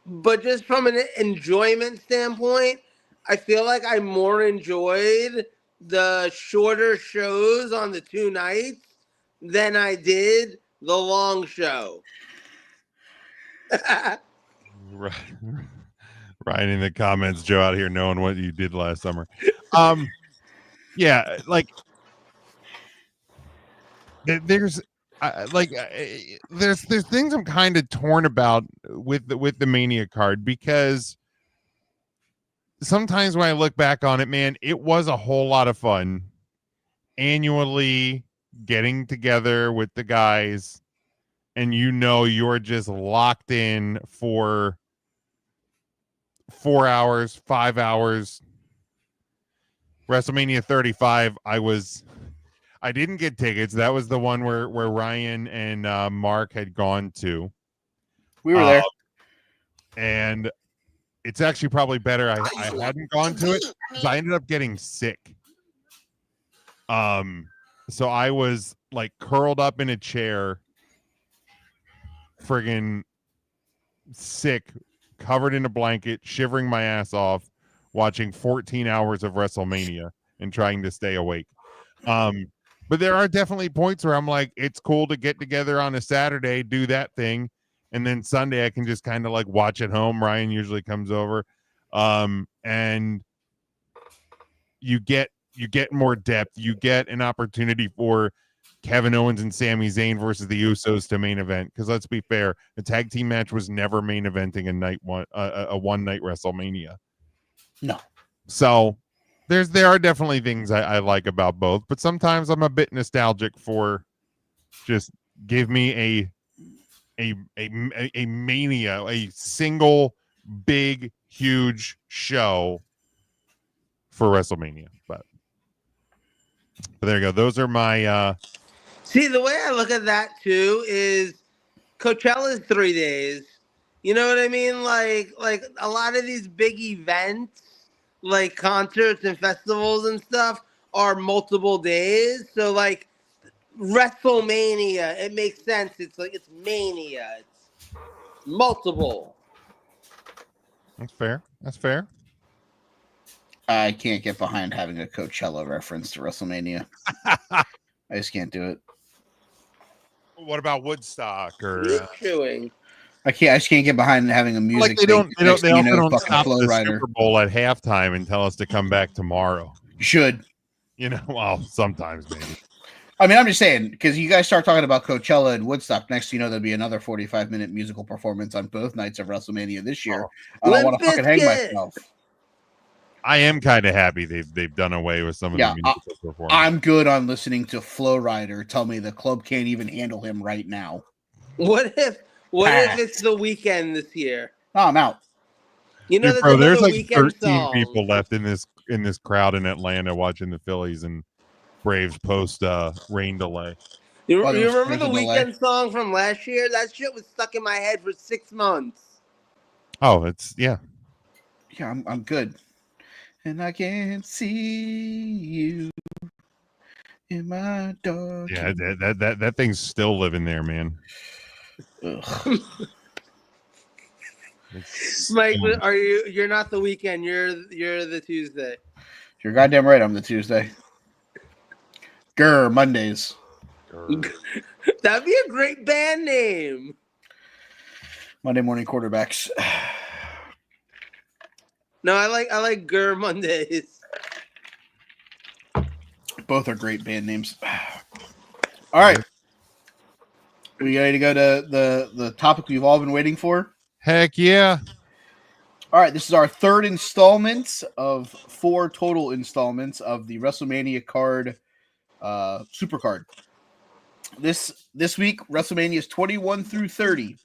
But just from an enjoyment standpoint, I feel like I more enjoyed the shorter shows on the 2 nights than I did the long show. Right. Ryan in the comments, Joe out here knowing what you did last summer. Yeah, like there's things I'm kind of torn about with the Mania card, because sometimes when I look back on it, man, it was a whole lot of fun annually getting together with the guys, and you're just locked in for 4 hours, 5 hours. WrestleMania 35, I didn't get tickets. That was the one where Ryan and Mark had gone to. We were there. And it's actually probably better I hadn't gone to it because I ended up getting sick. So I was like curled up in a chair, friggin' sick, covered in a blanket, shivering my ass off, watching 14 hours of WrestleMania and trying to stay awake. But there are definitely points where I'm like, it's cool to get together on a Saturday, do that thing, and then Sunday I can just kind of like watch at home. Ryan usually comes over, and you get more depth. You get an opportunity for Kevin Owens and Sami Zayn versus the Usos to main event. Because let's be fair, the tag team match was never main eventing a one night WrestleMania. No. So there are definitely things I like about both, but sometimes I'm a bit nostalgic for just give me a Mania, a single big huge show for WrestleMania. But there you go. Those are my See, the way I look at that too is Coachella is 3 days. You know what I mean? Like a lot of these big events, like concerts and festivals and stuff, are multiple days. So like WrestleMania, it makes sense. It's Mania. It's multiple. That's fair. I can't get behind having a Coachella reference to WrestleMania. I just can't do it. What about Woodstock or chewing? I just can't get behind having a music. Like they don't stop Flow the Rider. Super Bowl at halftime and tell us to come back tomorrow. You should. Well, sometimes maybe. I mean, I'm just saying, because you guys start talking about Coachella and Woodstock, next there'll be another 45-minute musical performance on both nights of WrestleMania this year. I don't want to fucking hang myself. I am kind of happy they've done away with some of the musical performances. I'm good on listening to Flow Rider tell me the club can't even handle him right now. What if it's The Weeknd this year? Oh, I'm out. You know, bro, there's like Weeknd 13 song. people left in this crowd in Atlanta watching the Phillies and Braves post rain delay. You remember the Weeknd song from last year? That shit was stuck in my head for 6 months. Oh, it's yeah. Yeah, I'm good. And I can't see you in my dark. Yeah, that thing's still living there, man. Mike, you're not the Weeknd, you're the Tuesday. You're goddamn right, I'm the Tuesday. Grr, Mondays. That'd be a great band name. Monday morning quarterbacks. No, I like Grr Mondays. Both are great band names. All right. We ready to go to the topic we've all been waiting for? Heck yeah. All right, this is our third installment of 4 total installments of the WrestleMania card, Super Card. This week, WrestleMania is 21 through 30.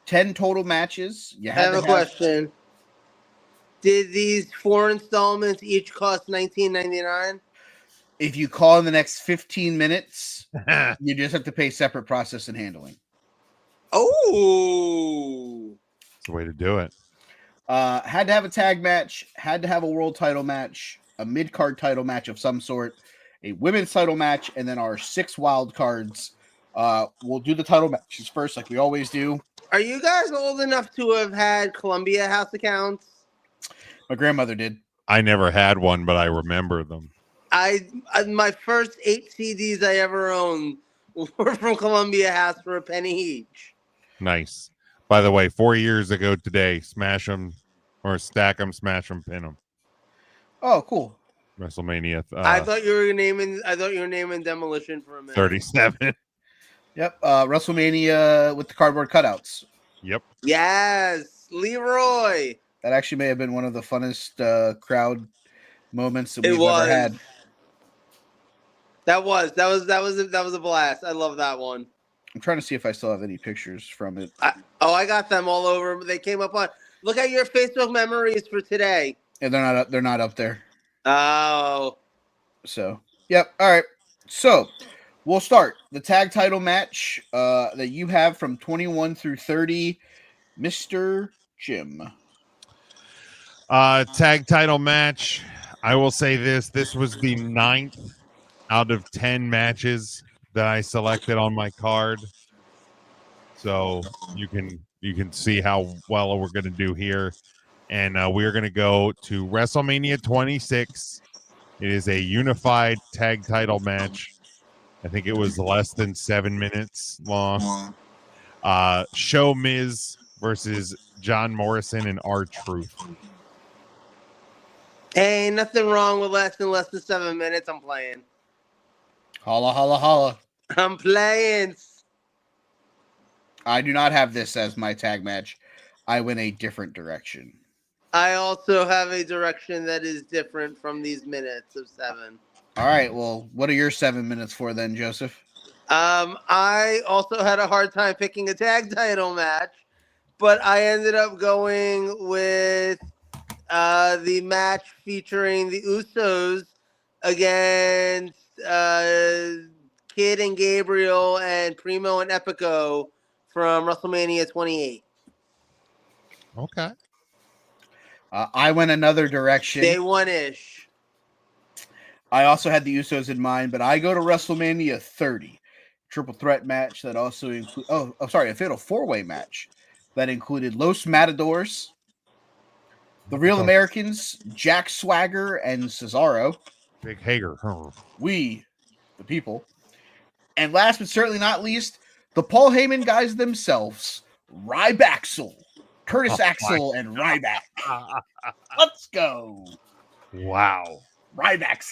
10 total matches. I have a question. Did these 4 installments each cost $19.99? If you call in the next 15 minutes, you just have to pay separate process and handling. Oh, that's the way to do it. Had to have a tag match, had to have a world title match, a mid-card title match of some sort, a women's title match, and then our 6 wild cards. We'll do the title matches first, like we always do. Are you guys old enough to have had Columbia House accounts? My grandmother did. I never had one, but I remember them. My first 8 CDs I ever owned were from Columbia House for a penny each. Nice. By the way, 4 years ago today, smash them or stack them, smash them, pin them. Oh, cool. WrestleMania. I thought you were naming Demolition for a minute. 37. Yep. WrestleMania with the cardboard cutouts. Yep. Yes, Leroy. That actually may have been one of the funnest crowd moments that we've ever had. That was a blast. I love that one. I'm trying to see if I still have any pictures from it. I got them all over. They came up on. Look at your Facebook memories for today. Yeah, they're not up there. Oh. So, yep. All right. So, we'll start the tag title match that you have from 21 through 30, Mr. Jim. Tag title match. I will say this was the 9th out of 10 matches that I selected on my card. So you can see how well we're going to do here. And we're going to go to WrestleMania 26. It is a unified tag title match. I think it was less than 7 minutes long. Show Miz versus John Morrison and R-Truth. Hey, nothing wrong with less than 7 minutes. I'm playing. Holla, holla, holla. I'm playing. I do not have this as my tag match. I went a different direction. I also have a direction that is different from these minutes of 7. All right. Well, what are your 7 minutes for then, Joseph? I also had a hard time picking a tag title match, but I ended up going with the match featuring the Usos against Kid and Gabriel and Primo and Epico from WrestleMania 28. Okay. I went another direction. Day one-ish. I also had the Usos in mind, but I go to WrestleMania 30. Triple threat match that also include a fatal 4-way match that included Los Matadors, the Real Americans, Jack Swagger and Cesaro, Big Hager, we, the people, and last but certainly not least, the Paul Heyman guys themselves, Ryback, Curtis Axel, and Ryback. Let's go. Wow. Ryback.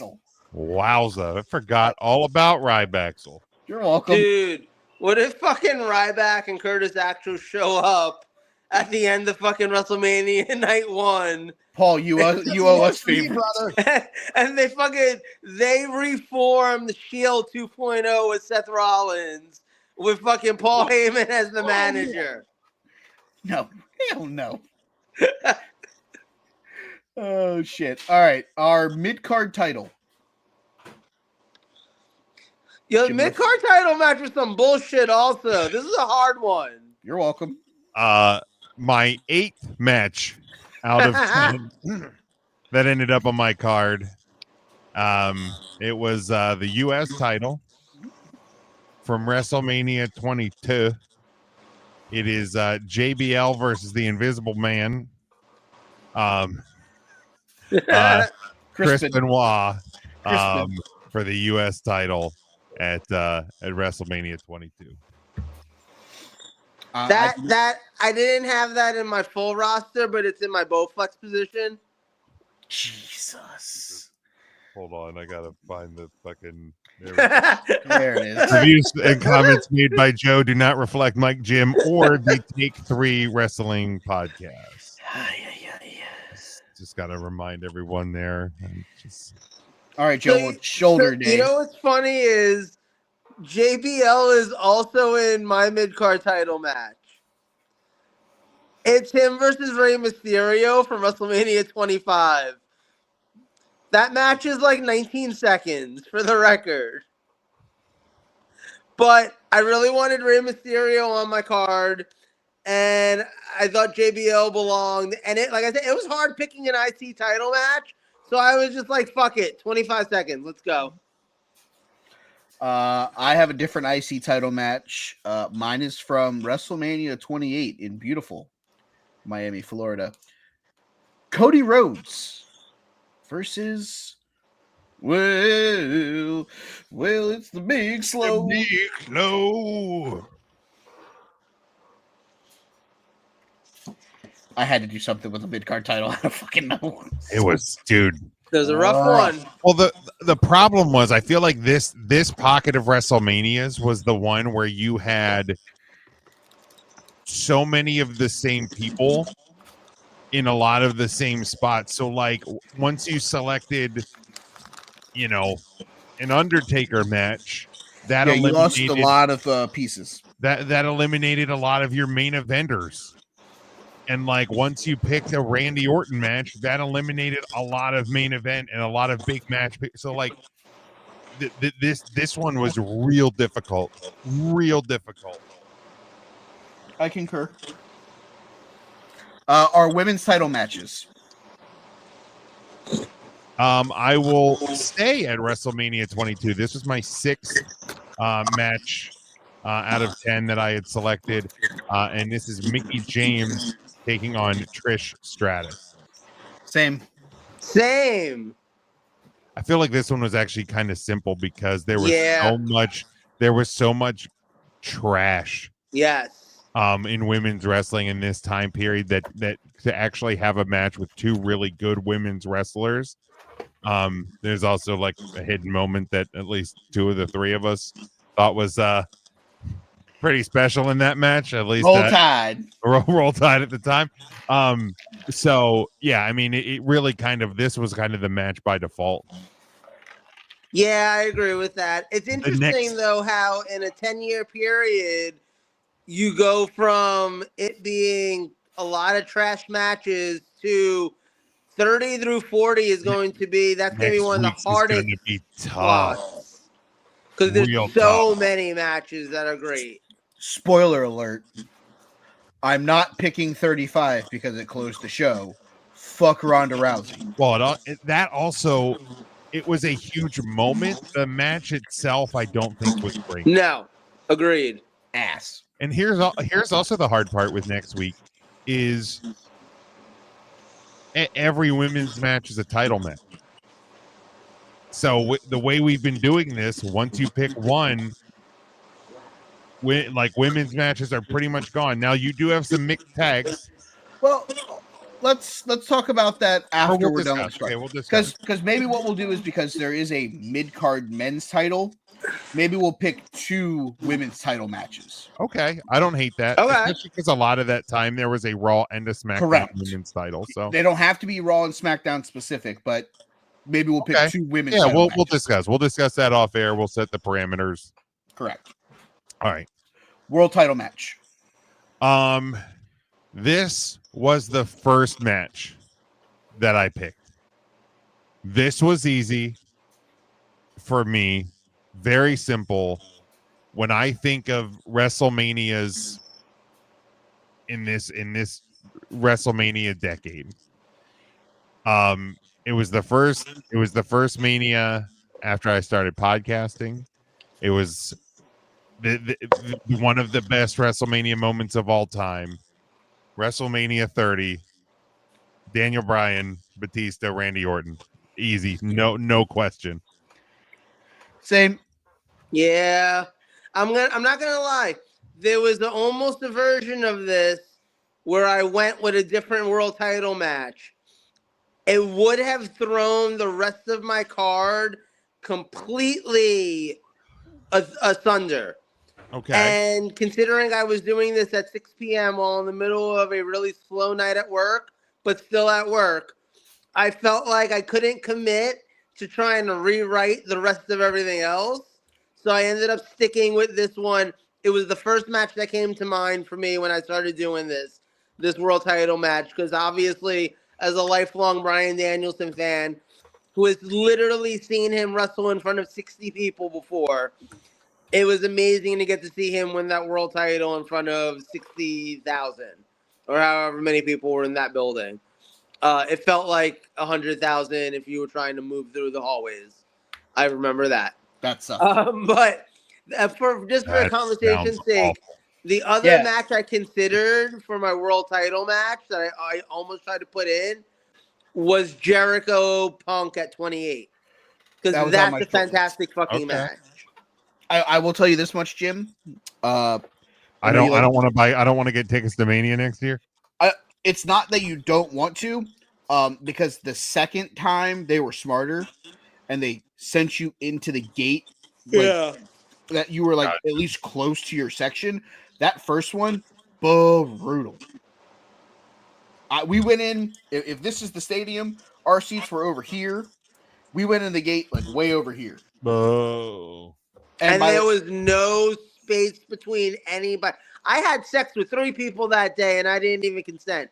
Wowza. I forgot all about Ryback. You're welcome. Dude, what if fucking Ryback and Curtis Axel show up at the end of fucking WrestleMania night 1? Paul, you owe us favors. And they reform the Shield 2.0 with Seth Rollins with fucking Paul Heyman as the manager. No, hell no. Oh shit. All right, our mid-card title. Yo, the mid-card title match was some bullshit also. This is a hard one. You're welcome. My 8th match out of 10 that ended up on my card. It was the U.S. title from WrestleMania 22. It is JBL versus the Invisible Man. Chris Benoit for the U.S. title at WrestleMania 22. I didn't have that in my full roster, but it's in my Bowflex position. Jesus. Hold on, I gotta find the fucking. There it is. Reviews and comments made by Joe do not reflect Mike, Jim, or the Take 3 Wrestling podcast. Just gotta remind everyone there. All right, Joe. Shoulder day. You know what's funny is JBL is also in my mid-card title match. It's him versus Rey Mysterio from WrestleMania 25. That match is like 19 seconds for the record. But I really wanted Rey Mysterio on my card, and I thought JBL belonged. And like I said, it was hard picking an IC title match, so I was just like, fuck it, 25 seconds, let's go. I have a different IC title match. Mine is from WrestleMania 28 in beautiful Miami, Florida. Cody Rhodes versus well, it's the Big Slow. The Big Slow. I had to do something with a mid-card title. I don't fucking know. It was, dude. It was a rough one. Well, the problem was, I feel like this pocket of WrestleManias was the one where you had so many of the same people in a lot of the same spots. So like once you selected, an Undertaker match, that Yeah, you lost eliminated a lot of pieces. that eliminated a lot of your main eventers. And like once you picked a Randy Orton match, that eliminated a lot of main event and a lot of big match. So like this one was real difficult. I concur. Our women's title matches. I will stay at WrestleMania 22. This was my sixth match out of 10 that I had selected. And this is Mickie James taking on Trish Stratus. Same. I feel like this one was actually kind of simple because there was so much trash. Yes. In women's wrestling in this time period that to actually have a match with two really good women's wrestlers. There's also like a hidden moment that at least two of the three of us thought was pretty special in that match. At least Roll Tide at the time. So yeah, I mean, it really this was kind of the match by default. Yeah, I agree with that. It's interesting though how in a 10-year period you go from it being a lot of trash matches to 30 through 40 is going to be one of the hardest. Going to be tough because there's so many matches that are great. Spoiler alert. I'm not picking 35 because it closed the show. Fuck Ronda Rousey. Well, it was a huge moment. The match itself, I don't think was great. No, agreed. Ass. And here's also the hard part with next week is every women's match is a title match. So the way we've been doing this, once you pick one, women's matches are pretty much gone. Now you do have some mixed tags. Well, let's talk about that after we're done with okay, we'll discuss. Because maybe what we'll do is because there is a mid-card men's title, maybe we'll pick two women's title matches. Okay, I don't hate that. Okay. Especially because a lot of that time there was a Raw and a SmackDown women's title. So they don't have to be Raw and SmackDown specific, but maybe we'll pick two women's. Yeah, we'll discuss. We'll discuss that off air. We'll set the parameters. Correct. All right. World title match. This was the first match that I picked. This was easy for me. Very simple. When I think of WrestleManias in this WrestleMania decade, it was the first Mania after I started podcasting. It was one of the best WrestleMania moments of all time. WrestleMania 30. Daniel Bryan, Batista, Randy Orton. Easy. No question. Same. Yeah. I'm not gonna lie. There was almost a version of this where I went with a different world title match. It would have thrown the rest of my card completely asunder. Okay. And considering I was doing this at 6 p.m. while in the middle of a really slow night at work, but still at work, I felt like I couldn't commit to trying to rewrite the rest of everything else. So I ended up sticking with this one. It was the first match that came to mind for me when I started doing this world title match, because obviously, as a lifelong Bryan Danielson fan who has literally seen him wrestle in front of 60 people before, it was amazing to get to see him win that world title in front of 60,000 or however many people were in that building. It felt like 100,000 if you were trying to move through the hallways. I remember that. That sucks. But for conversation's sake, the other match I considered for my world title match that I almost tried to put in was Jericho Punk at 28. Because that's a fantastic fucking match. I will tell you this much, Jim. I don't want to get tickets to Mania next year. It's not that you don't want to, because the second time they were smarter and they sent you into the gate. That you were at least close to your section. That first one, brutal. We went in. If this is the stadium, our seats were over here. We went in the gate like way over here. Oh. And there was no space between anybody. I had sex with 3 people that day, and I didn't even consent.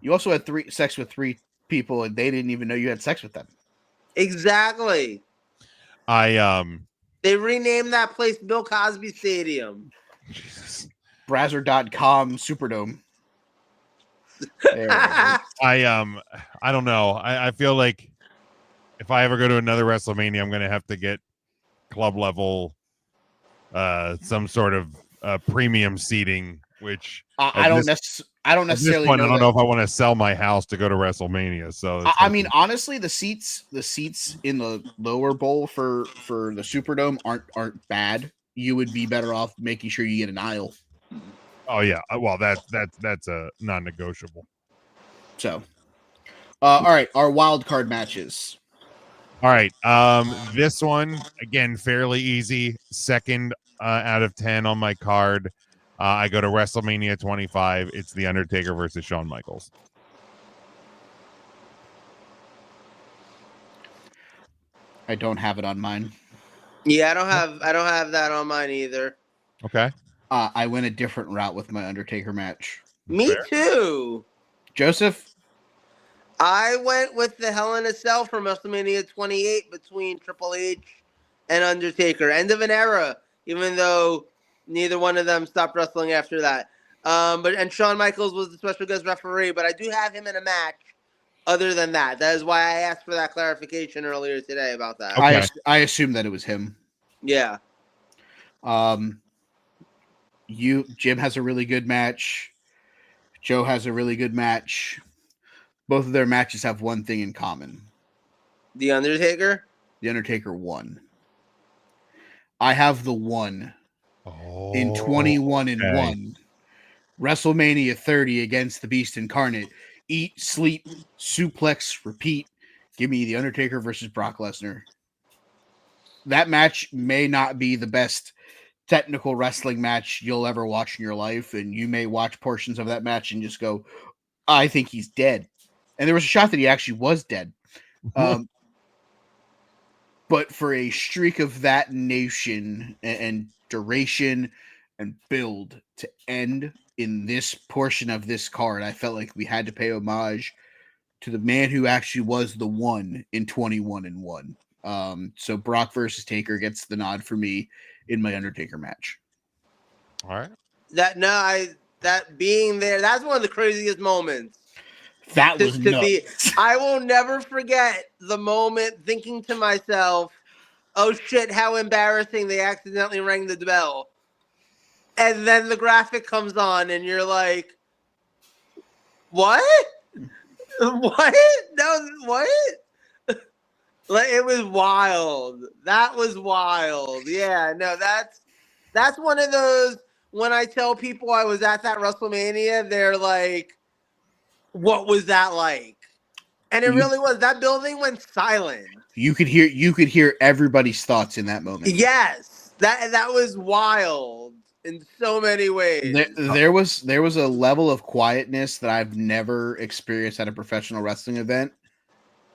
You also had sex with 3 people, and they didn't even know you had sex with them. Exactly. They renamed that place Bill Cosby Stadium. Jesus. Brazzer.com Superdome. I don't know. I feel like if I ever go to another WrestleMania, I'm gonna have to get club level some sort of premium seating, which I don't necessarily point, know. I don't know if I want to sell my house to go to WrestleMania. So I mean, honestly, the seats in the lower bowl for the Superdome aren't bad. You would be better off making sure you get an aisle. Oh yeah, well that's a non-negotiable. So, all right, our wild card matches. All right, this one again fairly easy. Second out of 10 on my card. I go to WrestleMania 25. It's The Undertaker versus Shawn Michaels. I don't have it on mine. Yeah, I don't have that on mine either. Okay. I went a different route with my Undertaker match. Me too. Joseph? I went with the Hell in a Cell from WrestleMania 28 between Triple H and Undertaker. End of an era, even though neither one of them stopped wrestling after that. And Shawn Michaels was the special guest referee, but I do have him in a match other than that. That is why I asked for that clarification earlier today about that. Okay. I assumed that it was him. Yeah. Jim has a really good match. Joe has a really good match. Both of their matches have one thing in common. The Undertaker? The Undertaker won. I have the one in 21-1. WrestleMania 30 against the Beast Incarnate. Eat, sleep, suplex, repeat. Give me The Undertaker versus Brock Lesnar. That match may not be the best technical wrestling match you'll ever watch in your life, and you may watch portions of that match and just go, I think he's dead. And there was a shot that he actually was dead. But for a streak of that nation and duration and build to end in this portion of this card, I felt like we had to pay homage to the man who actually was the one in 21-1. So Brock versus Taker gets the nod for me in my Undertaker match. All right. That being there, that's one of the craziest moments. That was nuts. I will never forget the moment thinking to myself, oh shit, how embarrassing, they accidentally rang the bell. And then the graphic comes on and you're like, what? What? No, what? Like, it was wild. That was wild. Yeah, no, that's one of those, when I tell people I was at that WrestleMania, they're like, what was that like? And it really was. That building went silent. You could hear everybody's thoughts in that moment. Yes. That was wild in so many ways. There was a level of quietness that I've never experienced at a professional wrestling event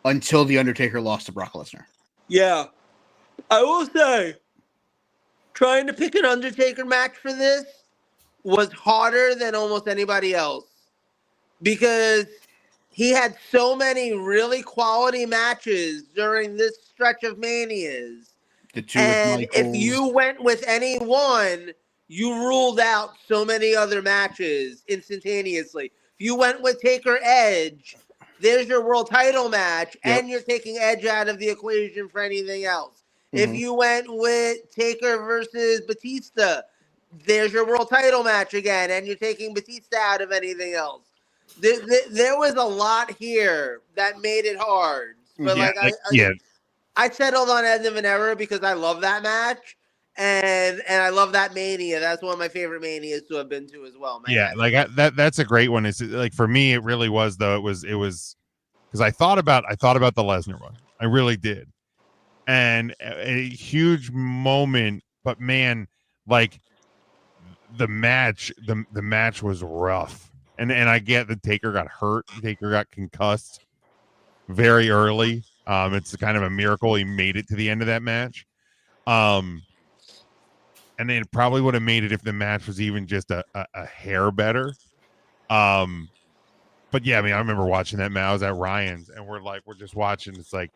until The Undertaker lost to Brock Lesnar. Yeah. I will say, trying to pick an Undertaker match for this was harder than almost anybody else. Because he had so many really quality matches during this stretch of Manias. And if you went with any one, you ruled out so many other matches instantaneously. If you went with Taker Edge, there's your world title match, and you're taking Edge out of the equation for anything else. Mm-hmm. If you went with Taker versus Batista, there's your world title match again, and you're taking Batista out of anything else. There was a lot here that made it hard. But I settled on End of an Era because I love that match, and I love that Mania. That's one of my favorite Manias to have been to as well. That's a great one. It's like, for me, it really was, though. It was because I thought about the Lesnar one. I really did, and a huge moment. But man, like the match was rough. And I get that Taker got hurt. Taker got concussed very early. It's kind of a miracle he made it to the end of that match. And it probably would have made it if the match was even just a hair better. But yeah, I mean, I remember watching that match. I was at Ryan's, and we're just watching. It's like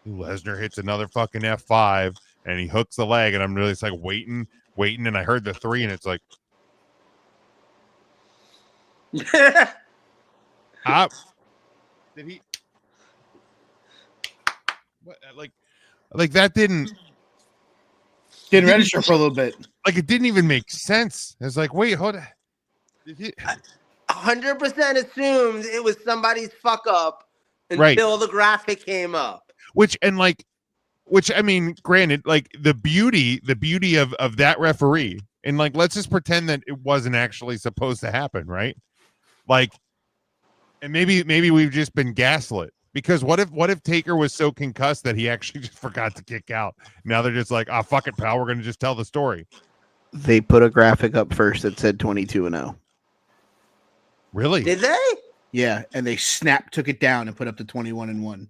Lesnar hits another fucking F5, and he hooks the leg, and I'm really just like waiting, and I heard the 3, and it's like, did he? What, like that didn't register for a little bit. Like it didn't even make sense. It's like, wait, hold on. 100% assumed it was somebody's fuck up until the graphic came up. Which I mean, granted, like the beauty of that referee, and like let's just pretend that it wasn't actually supposed to happen, right? Like, and maybe we've just been gaslit, because what if Taker was so concussed that he actually just forgot to kick out? Now they're just like, fuck it, pal, we're gonna just tell the story. They put a graphic up first that said 22-0. Really? Did they? Yeah, and they took it down and put up the 21-1.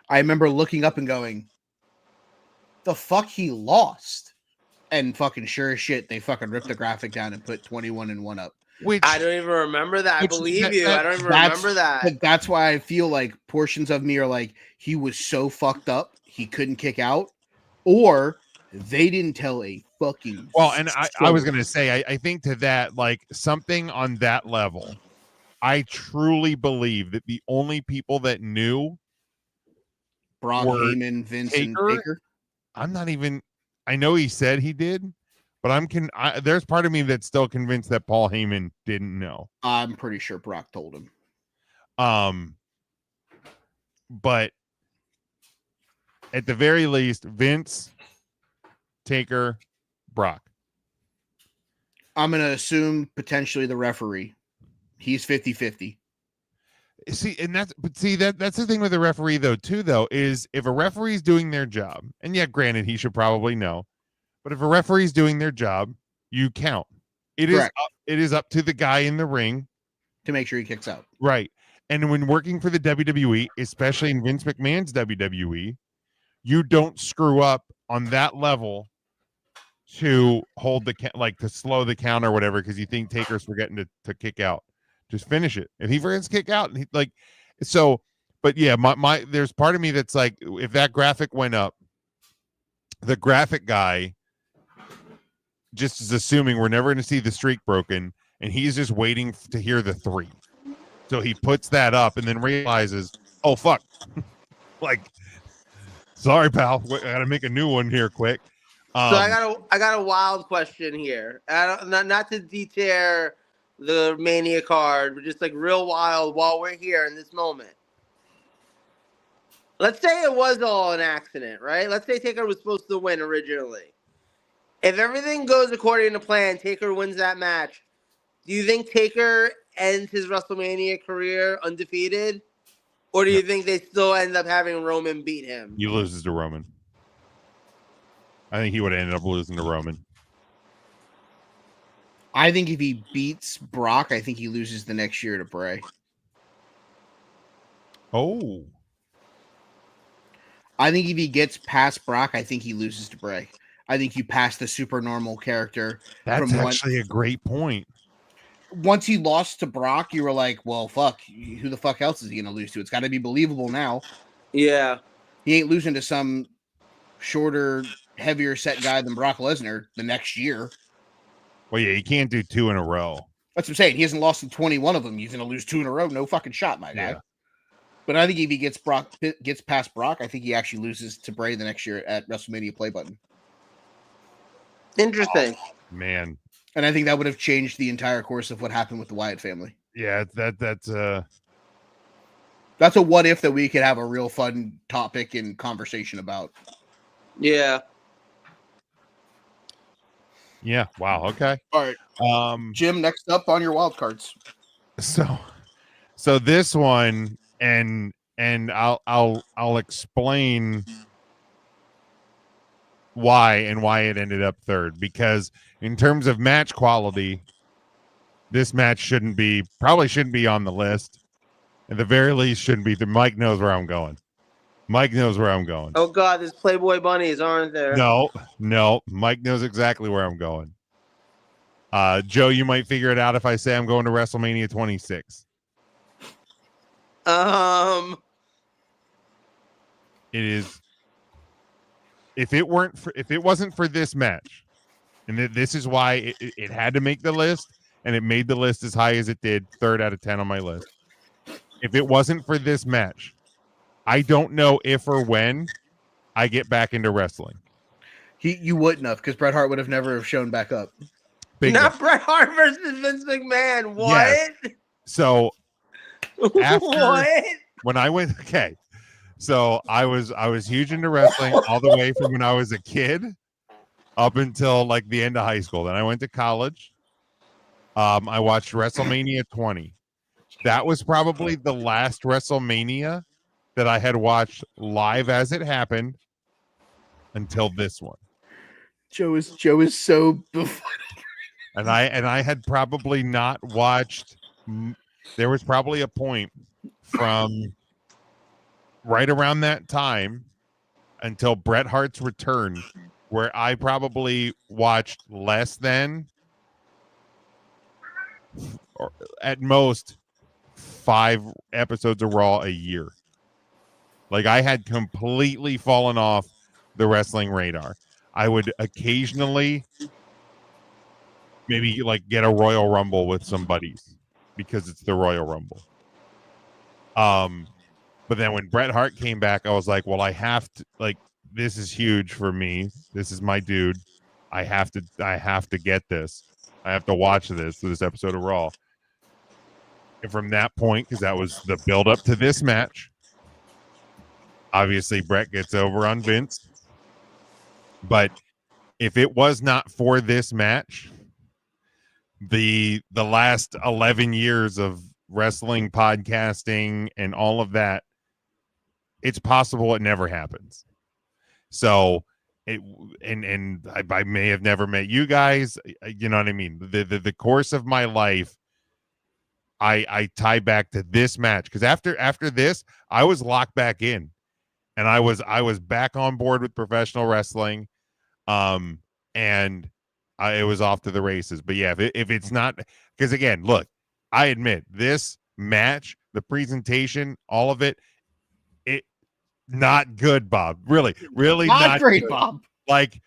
I remember looking up and going, the fuck, he lost. And fucking sure as shit, they fucking ripped the graphic down and put 21-1 up. Which I don't even remember that. I believe you. I don't even remember that. That's why I feel like portions of me are like, he was so fucked up he couldn't kick out, or they didn't tell a fucking. Well, and I was gonna say, I think to that, like something on that level, I truly believe that the only people that knew Brock, Heyman, Vince, and Taker. I'm not even. I know he said he did, but there's part of me that's still convinced that Paul Heyman didn't know. I'm pretty sure Brock told him. But at the very least, Vince, Taker, Brock. I'm going to assume potentially the referee. He's 50-50. See, and that's the thing with the referee though, is if a referee's doing their job, and yeah, granted, he should probably know, but if a referee's doing their job, you count. It is up to the guy in the ring to make sure he kicks out. Right. And when working for the WWE, especially in Vince McMahon's WWE, you don't screw up on that level to hold to slow the count or whatever, because you think Taker's forgetting to kick out. Just finish it. If he forgets to kick out, but yeah, my there's part of me that's like, if that graphic went up, the graphic guy just is assuming we're never going to see the streak broken, and he's just waiting to hear the 3. So he puts that up and then realizes, oh fuck, sorry pal, I got to make a new one here quick. So I got a wild question here. Not to deter the Mania card, but just like real wild while we're here in this moment. Let's say it was all an accident, right? Let's say Taker was supposed to win originally. If everything goes according to plan, Taker wins that match. Do you think Taker ends his WrestleMania career undefeated? Or do you think they still end up having Roman beat him? He loses to Roman. I think he would have ended up losing to Roman. I think if he beats Brock, I think he loses the next year to Bray. Oh. I think if he gets past Brock, I think he loses to Bray. I think you pass the super normal character. That's actually a great point. Once he lost to Brock, you were like, well, fuck, who the fuck else is he going to lose to? It's got to be believable now. Yeah. He ain't losing to some shorter, heavier set guy than Brock Lesnar the next year. Well, yeah, he can't do 2 in a row. That's what I'm saying. He hasn't lost in 21 of them. He's going to lose 2 in a row. No fucking shot, my guy. But I think if he gets past Brock, I think he actually loses to Bray the next year at WrestleMania Play Button. Interesting. Oh, man. And I think that would have changed the entire course of what happened with the Wyatt family. Yeah, that's a what if that we could have a real fun topic and conversation about. Yeah. Yeah. Wow. Okay. All right. Jim, next up on your wild cards. So this one, and I'll explain why it ended up third, because in terms of match quality, this match probably shouldn't be on the list. At the very least, shouldn't be. Mike knows where I'm going. Mike knows where I'm going. Oh God, there's Playboy bunnies, aren't there? No. Mike knows exactly where I'm going. Joe, you might figure it out if I say I'm going to WrestleMania 26. It is. If it wasn't for this match, and this is why it had to make the list, and it made the list as high as it did, 3rd out of 10 on my list. If it wasn't for this match, I don't know if or when I get back into wrestling. You wouldn't have, because Bret Hart would have never shown back up. Bingo. Not Bret Hart versus Vince McMahon. What? Yes. So after what? when I went, okay. So I was huge into wrestling all the way from when I was a kid up until like the end of high school. Then I went to college. I watched WrestleMania 20. That was probably the last WrestleMania that I had watched live as it happened until this one. Joe is so and I had probably not watched. There was probably a point from right around that time until Bret Hart's return where I probably watched less than, or at most, 5 episodes of Raw a year. Like, I had completely fallen off the wrestling radar. I would occasionally maybe like get a Royal Rumble with some buddies because it's the Royal Rumble. But then when Bret Hart came back, I was like, well, I have to, like, this is huge for me. This is my dude. I have to get this. I have to watch this episode of Raw. And from that point, because that was the build up to this match, obviously Bret gets over on Vince. But if it was not for this match, the last 11 years of wrestling, podcasting, and all of that, it's possible it never happens. So I may have never met you guys. You know what I mean? The course of my life, I tie back to this match, because after this, I was locked back in, and I was back on board with professional wrestling, and it was off to the races. But yeah, if it's not, because again, look, I admit this match, the presentation, all of it not good, Bob. Really not great, good. Bob. Like,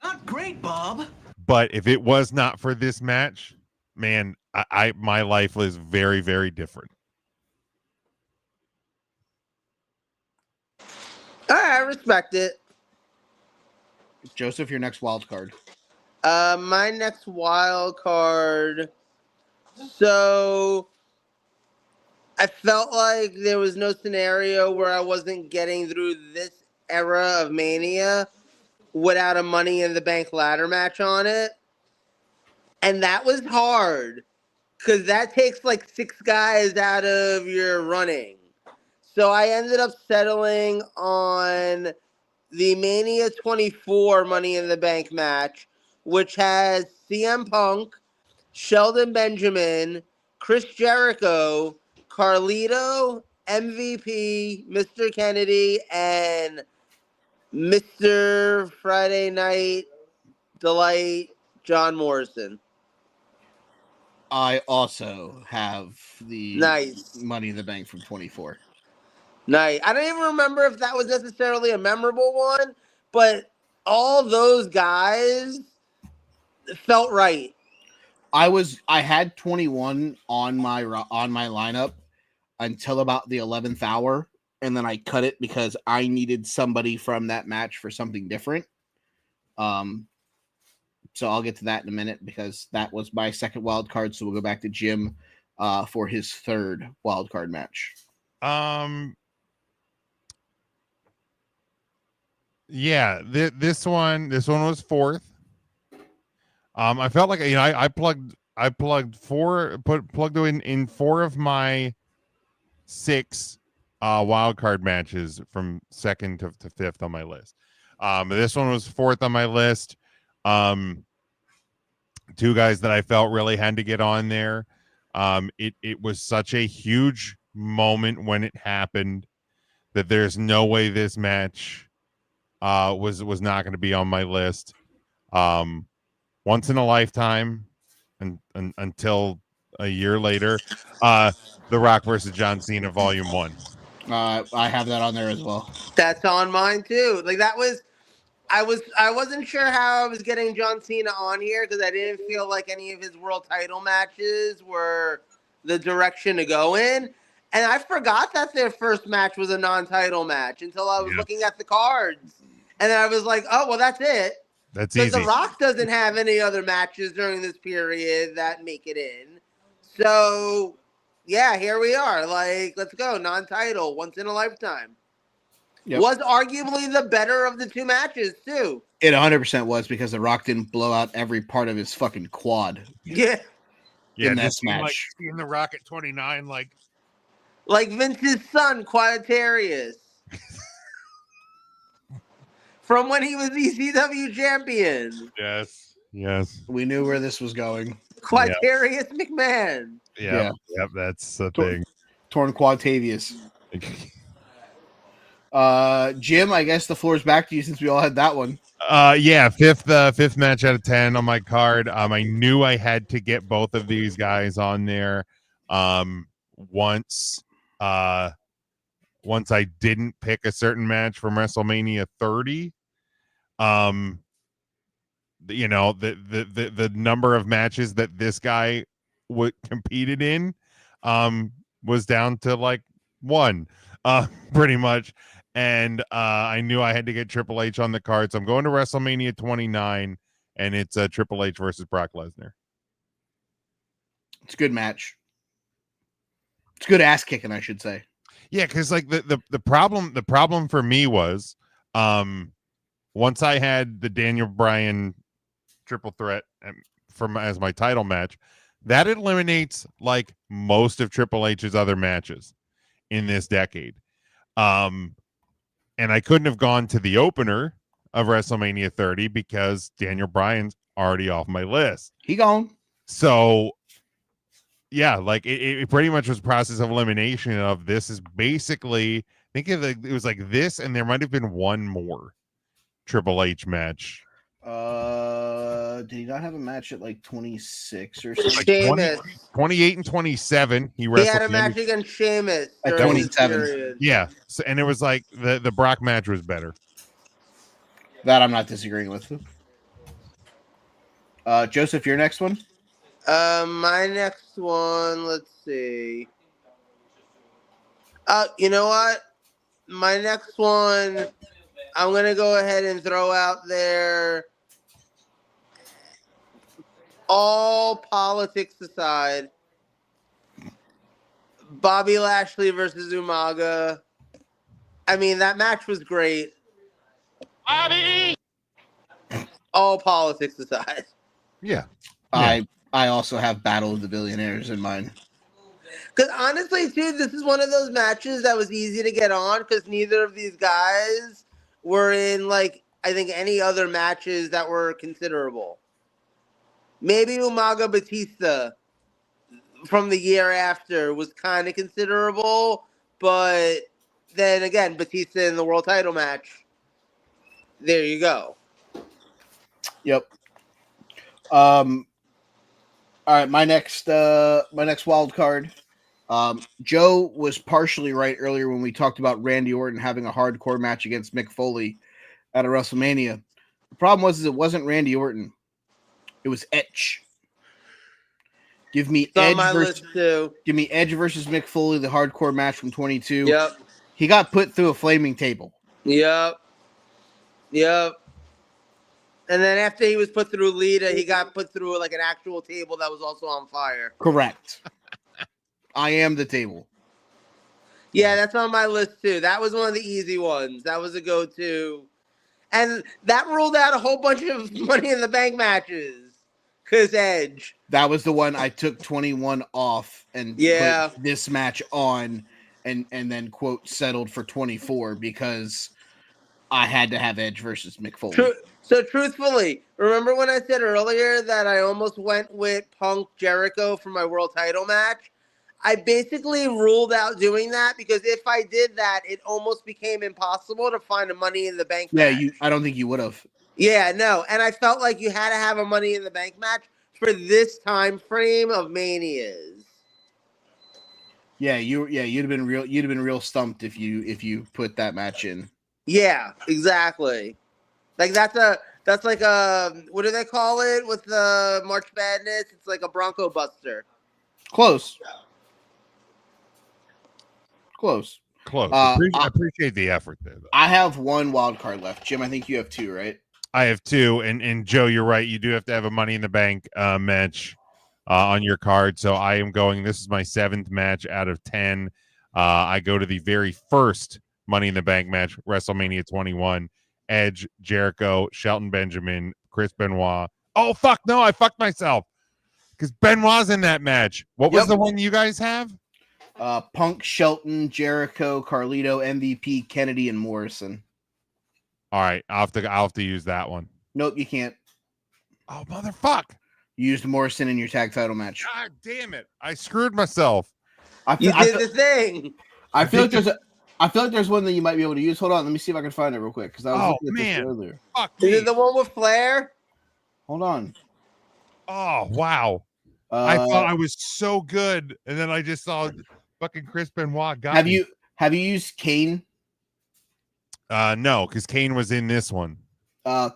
not great, Bob. But if it was not for this match, man, my life was very, very different. All right, I respect it. Joseph, your next wild card. My next wild card. So I felt like there was no scenario where I wasn't getting through this era of Mania without a Money in the Bank ladder match on it. And that was hard, because that takes like 6 guys out of your running. So I ended up settling on the Mania 24 Money in the Bank match, which has CM Punk, Sheldon Benjamin, Chris Jericho, Carlito, MVP, Mr. Kennedy, and Mr. Friday Night Delight, John Morrison. I also have the Nice Money in the Bank from 24. Nice. I don't even remember if that was necessarily a memorable one, but all those guys felt right. I had 21 on my lineup until about the 11th hour, and then I cut it because I needed somebody from that match for something different. So I'll get to that in a minute, because that was my second wild card. So we'll go back to Jim for his third wild card match. Yeah, this one was fourth. I felt like, you know, I plugged in 4 of my 6 wild card matches from second to fifth on my list. This one was fourth on my list. Two guys that I felt really had to get on there. It was such a huge moment when it happened that there's no way this match was not going to be on my list. Once in a lifetime, and until a year later, The Rock versus John Cena, Volume 1. I have that on there as well. That's on mine too. Like that was, I wasn't sure how I was getting John Cena on here because I didn't feel like any of his world title matches were the direction to go in. And I forgot that their first match was a non-title match until I was looking at the cards. And then I was like, oh, well, that's it. That's easy. Because The Rock doesn't have any other matches during this period that make it in. So, yeah, here we are. Like, let's go. Non-title, once in a lifetime. Yep. Was arguably the better of the two matches, too. It 100% was because The Rock didn't blow out every part of his fucking quad. Yeah. In this match. Like seeing The Rock at 29, like Vince's son, Quadratus. From when he was ECW champion. Yes. We knew where this was going. Quadratus McMahon. Yep, that's the thing. Torn Quadtavius. Jim, I guess the floor's back to you since we all had that one. Fifth match out of 10 on my card. I knew I had to get both of these guys on there. Once I didn't pick a certain match from WrestleMania 30, the number of matches that this guy competed in was down to like one, pretty much. And I knew I had to get Triple H on the card, so I'm going to WrestleMania 29, and it's Triple H versus Brock Lesnar. It's a good match. It's good ass kicking, I should say. Yeah, because like the problem for me was once I had the Daniel Bryan triple threat as my title match, that eliminates like most of Triple H's other matches in this decade. And I couldn't have gone to the opener of WrestleMania 30 because Daniel Bryan's already off my list. He gone. So yeah, like it pretty much was a process of elimination of this is basically, I think it was like this, and there might have been one more Triple H match. Did he not have a match at like 26 or something? Sheamus. 28 and 27. He had a match against Sheamus at 27. Yeah, so, and it was like the Brock match was better. That I'm not disagreeing with. Joseph, your next one? My next one, let's see. You know what? My next one, I'm going to go ahead and throw out there, all politics aside, Bobby Lashley versus Umaga. I mean, that match was great. Bobby! All politics aside. Yeah. I also have Battle of the Billionaires in mind. Because honestly, too, this is one of those matches that was easy to get on because neither of these guys were in, like, I think any other matches that were considerable. Maybe Umaga Batista from the year after was kind of considerable, but then again, Batista in the world title match. There you go. Yep. All right, my next wild card. Joe was partially right earlier when we talked about Randy Orton having a hardcore match against Mick Foley at a WrestleMania. The problem was it wasn't Randy Orton. It was Edge. Give me Edge versus Mick Foley, the hardcore match from 22. Yep. He got put through a flaming table. Yep. And then after he was put through Lita, he got put through like an actual table that was also on fire. Correct. I am the table. Yeah, that's on my list too. That was one of the easy ones. That was a go-to. And that ruled out a whole bunch of Money in the Bank matches. Because Edge. That was the one I took 21 off and put this match on and then, quote, settled for 24 because I had to have Edge versus Mick Foley. So truthfully, remember when I said earlier that I almost went with Punk Jericho for my world title match? I basically ruled out doing that because if I did that, it almost became impossible to find a Money in the Bank match. I don't think you would have. Yeah, no, and I felt like you had to have a Money in the Bank match for this time frame of Manias. Yeah, you'd have been real stumped if you put that match in. Yeah, exactly. Like that's like a, what do they call it with the March Madness? It's like a Bronco Buster. Close. I appreciate the effort there, though. I have one wild card left. Jim, I think you have two, right? I have two, and Joe, you're right. You do have to have a Money in the Bank match on your card. So I am going. This is my 7th match out of 10. I go to the very first Money in the Bank match, WrestleMania 21. Edge, Jericho, Shelton Benjamin, Chris Benoit. Oh fuck! No, I fucked myself because Benoit's in that match. What was the one you guys have? Punk, Shelton, Jericho, Carlito, MVP, Kennedy, and Morrison. All right, I'll have to use that one. Nope, you can't. Oh motherfuck! You used Morrison in your tag title match. God damn it! I screwed myself. You did the thing. I feel like there's one that you might be able to use. Hold on, let me see if I can find it real quick because I was looking at this earlier. Fuck me. Is it the one with Flair? Hold on. Oh wow! I thought I was so good, and then I just saw fucking Chris Benoit. Have you used Kane? No, because Kane was in this one.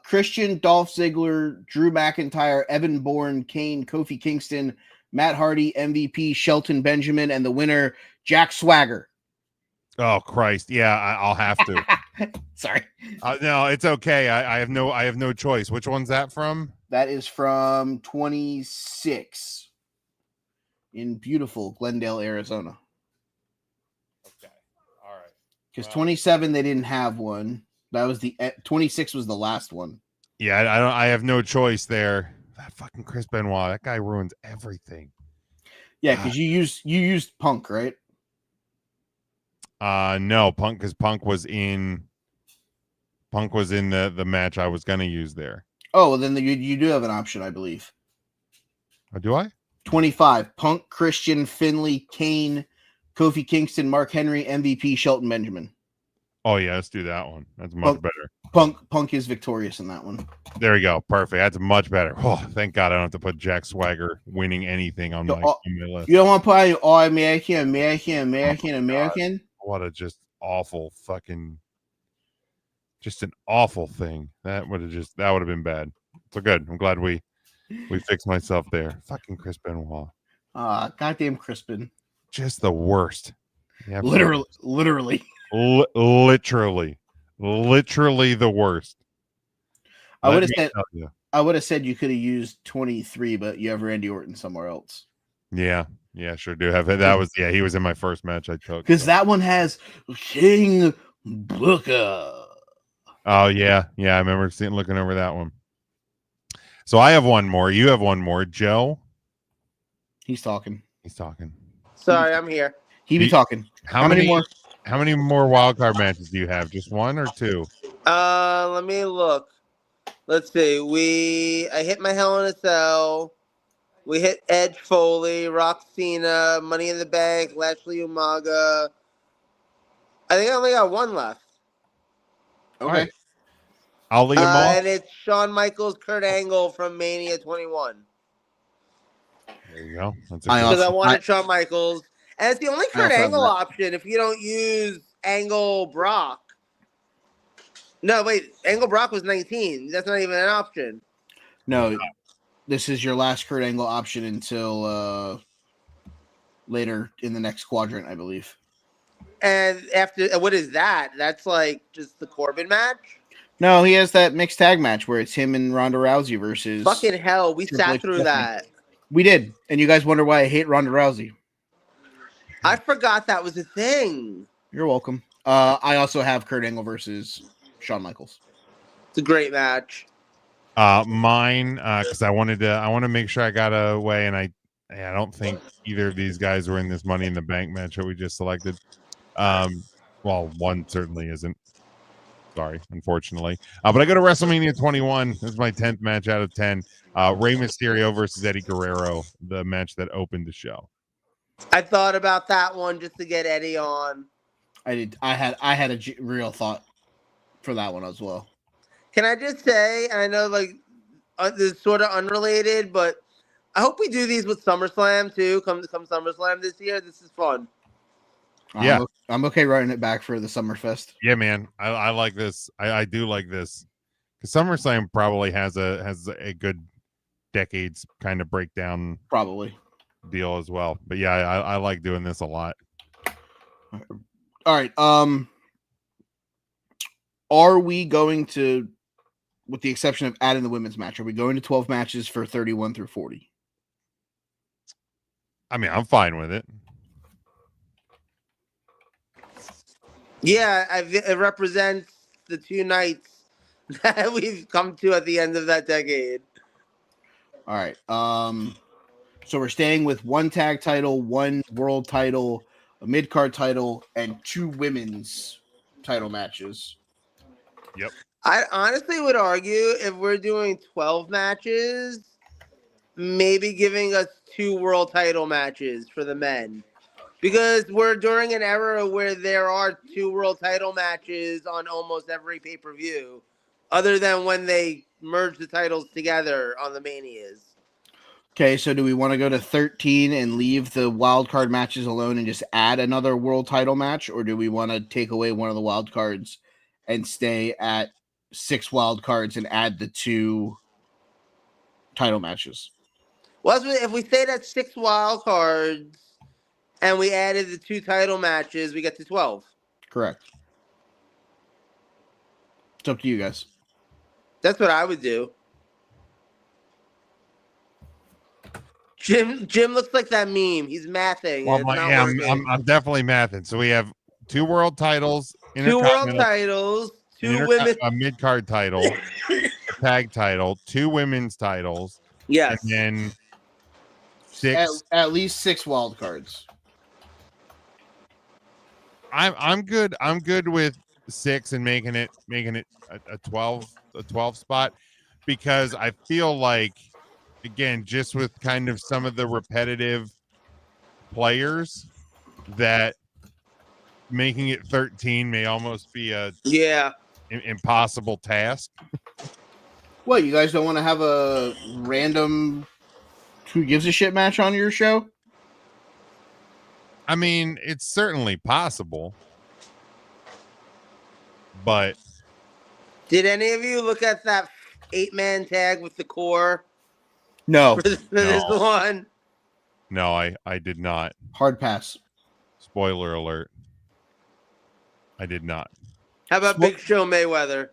Christian, Dolph Ziggler, Drew McIntyre, Evan Bourne, Kane, Kofi Kingston, Matt Hardy, MVP, Shelton Benjamin, and the winner, Jack Swagger. Oh Christ! Yeah, I'll have to. Sorry. No, it's okay. I have no choice. Which one's that from? That is from 26 in beautiful Glendale, Arizona. Okay. All right. Because 27 they didn't have one. That was 26 was the last one. Yeah, I have no choice there. That fucking Chris Benoit, that guy ruins everything. Yeah, because you used Punk, right? No, Punk, because Punk was in the match I was gonna use there. Oh, well, then you do have an option, I believe. Do I? 25. Punk, Christian, Finley, Kane, Kofi Kingston, Mark Henry, MVP, Shelton Benjamin. Oh yeah, let's do that one. That's much better. Punk is victorious in that one. There we go. Perfect. That's much better. Oh, thank God I don't have to put Jack Swagger winning anything on my list. You don't want to put all American. What a just awful fucking, just an awful thing. That would have been bad. So good. I'm glad we fixed myself there. Fucking Chris Benoit. Goddamn Crispin. Just the worst. Yeah, literally the worst. I would have said you could have used 23, but you have Randy Orton somewhere else. Yeah, sure do have it. That was he was in my first match I took. Because that one has King Booker. Oh yeah, I remember looking over that one. So I have one more. You have one more, Joe. He's talking. Sorry, I'm here. He be talking. How many more? How many more wild card matches do you have? Just one or two? Let me look. Let's see. I hit my Hell in a Cell. We hit Edge Foley, Rock Cena, Money in the Bank, Lashley Umaga. I think I only got one left. Okay. Right. I'll leave them all. And it's Shawn Michaels, Kurt Angle from Mania 21. There you go. Because I wanted Shawn Michaels. And it's the only Kurt Angle option if you don't use Angle Brock. No, wait. Angle Brock was 19. That's not even an option. No. This is your last Kurt Angle option until later in the next quadrant, I believe. And after, what is that? That's like just the Corbin match? No, he has that mixed tag match where it's him and Ronda Rousey versus... Fucking hell, we sat through that. We did. And you guys wonder why I hate Ronda Rousey. I forgot that was a thing. You're welcome. I also have Kurt Angle versus Shawn Michaels. It's a great match. Mine, because I want to make sure I got away, and I don't think either of these guys were in this Money in the Bank match that we just selected. Well, one certainly isn't. Sorry, unfortunately. But I go to WrestleMania 21. This is my 10th match out of 10. Rey Mysterio versus Eddie Guerrero, the match that opened the show. I thought about that one just to get Eddie on. I did. I had a real thought for that one as well. Can I just say, and I know this is sort of unrelated, but I hope we do these with SummerSlam too. Come SummerSlam this year. This is fun. Yeah. I'm okay running it back for the Summerfest. Yeah, man. I like this. I do like this. Because SummerSlam probably has a good decades kind of breakdown Probably. deal as well. But yeah, I like doing this a lot. All right. Are we going to, with the exception of adding the women's match, are we going to 12 matches for 31 through 40? I mean, I'm fine with it. Yeah, it represents the 2 nights that we've come to at the end of that decade. All right. So we're staying with 1 tag title, 1 world title, a mid-card title, and 2 women's title matches. Yep. I honestly would argue if we're doing 12 matches, maybe giving us 2 world title matches for the men. Because we're during an era where there are 2 world title matches on almost every pay-per-view, other than when they merge the titles together on the Manias. Okay, so do we want to go to 13 and leave the wild card matches alone and just add another world title match, or do we want to take away one of the wild cards and stay at 6 wild cards and add the 2 title matches? Well, if we stayed at 6 wild cards and we added the 2 title matches, we get to 12. Correct. It's up to you guys. That's what I would do. Jim looks like that meme. He's mathing. Well, I'm definitely mathing. So we have 2 world titles, 2 world titles, 2 women, a mid card title, a tag title, 2 women's titles. Yes, and then 6. At least 6 wild cards. I'm good. I'm good with 6 and making it a 12 spot, because I feel like, again, just with kind of some of the repetitive players, that making it 13 may almost be a impossible task. What, you guys don't want to have a random who gives a shit match on your show? I mean, it's certainly possible, but did any of you look at that 8-man tag with the core? No. For this one? No, I did not. Hard pass. Spoiler alert. I did not. How about Big Show Mayweather?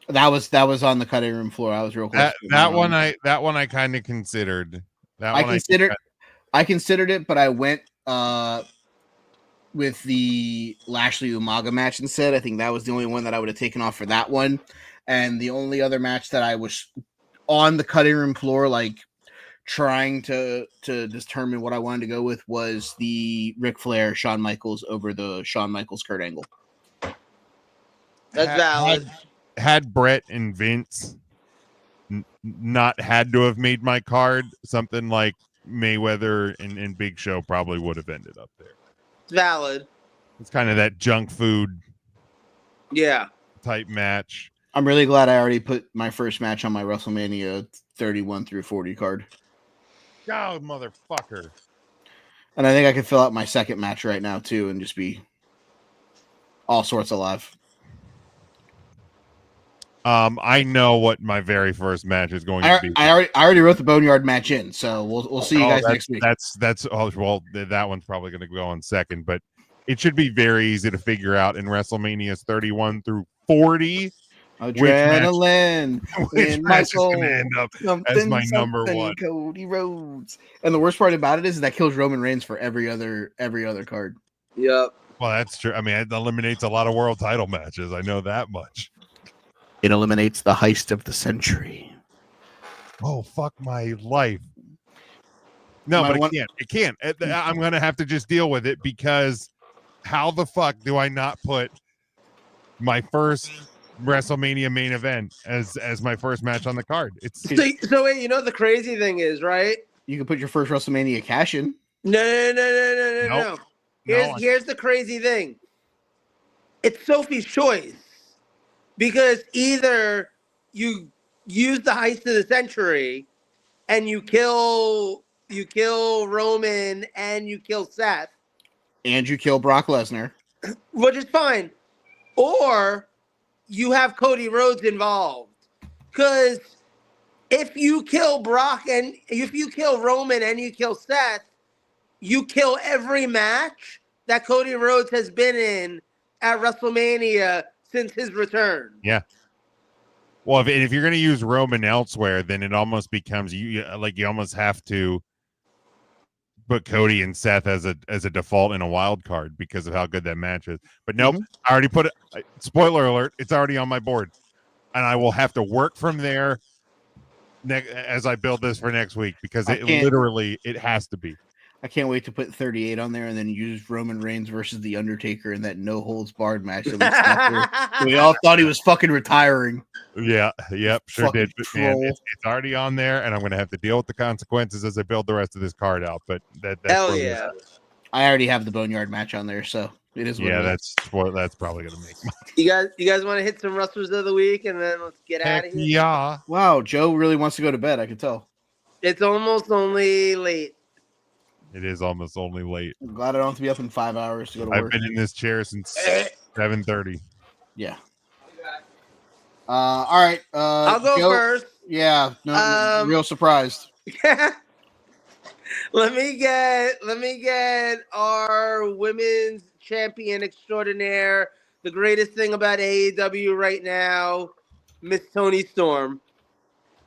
That was on the cutting room floor. I was real close. That one I kind of considered. I considered it, but I went with the Lashley Umaga match instead. I think that was the only one that I would have taken off for that one. And the only other match that I was on the cutting room floor, like trying to determine what I wanted to go with, was the Ric Flair Shawn Michaels over the Shawn Michaels Kurt Angle. That's valid. Had Brett and Vince not had to have made my card, something like Mayweather and Big Show probably would have ended up there. It's valid. It's kind of that junk food type match. I'm really glad I already put my first match on my WrestleMania 31 through 40 card. Oh, motherfucker. And I think I could fill out my second match right now too and just be all sorts of live. I know what my very first match is going to be. I already wrote the Boneyard match in, so we'll see you guys next week. That one's probably going to go on second, but it should be very easy to figure out in WrestleManias 31 through 40. Adrenaline, which match is going to end up as my number one. Cody Rhodes, and the worst part about it is that kills Roman Reigns for every other card. Yep. Well, that's true. I mean, it eliminates a lot of world title matches. I know that much. It eliminates the heist of the century. Oh, fuck my life. No, but it can't. I'm going to have to just deal with it, because how the fuck do I not put my first WrestleMania main event as my first match on the card. It's So wait, you know what the crazy thing is, right? You can put your first WrestleMania cash in. No. Here's the crazy thing. It's Sophie's choice because either you use the heist of the century and you kill Roman and you kill Seth, And you kill Brock Lesnar. which is fine, or you have Cody Rhodes involved. Because if you kill Brock and if you kill Roman and you kill Seth, you kill every match that Cody Rhodes has been in at WrestleMania since his return. Yeah. Well, if you're going to use Roman elsewhere, then it almost becomes you almost have to put Cody and Seth as a default in a wild card because of how good that match is. But nope, I already put it. Spoiler alert! It's already on my board, and I will have to work from there as I build this for next week because it has to be. I can't wait to put 38 on there and then use Roman Reigns versus The Undertaker in that no holds barred match. We all thought he was fucking retiring. Yeah, yep, sure Fucking did. But man, it's already on there, and I'm going to have to deal with the consequences as I build the rest of this card out. But that's hell yeah. I already have the Boneyard match on there, so it is. That's probably going to make. You guys want to hit some wrestlers of the week, and then let's get out of here. Yeah. Wow, Joe really wants to go to bed. I could tell. It's almost only late. It is almost only late. I'm glad I don't have to be up in 5 hours to go to work. I've been in this chair since 7:30. Yeah. All right. I'll go first. Yeah. No, real surprised. Let me get our women's champion extraordinaire. The greatest thing about AEW right now, Miss Toni Storm.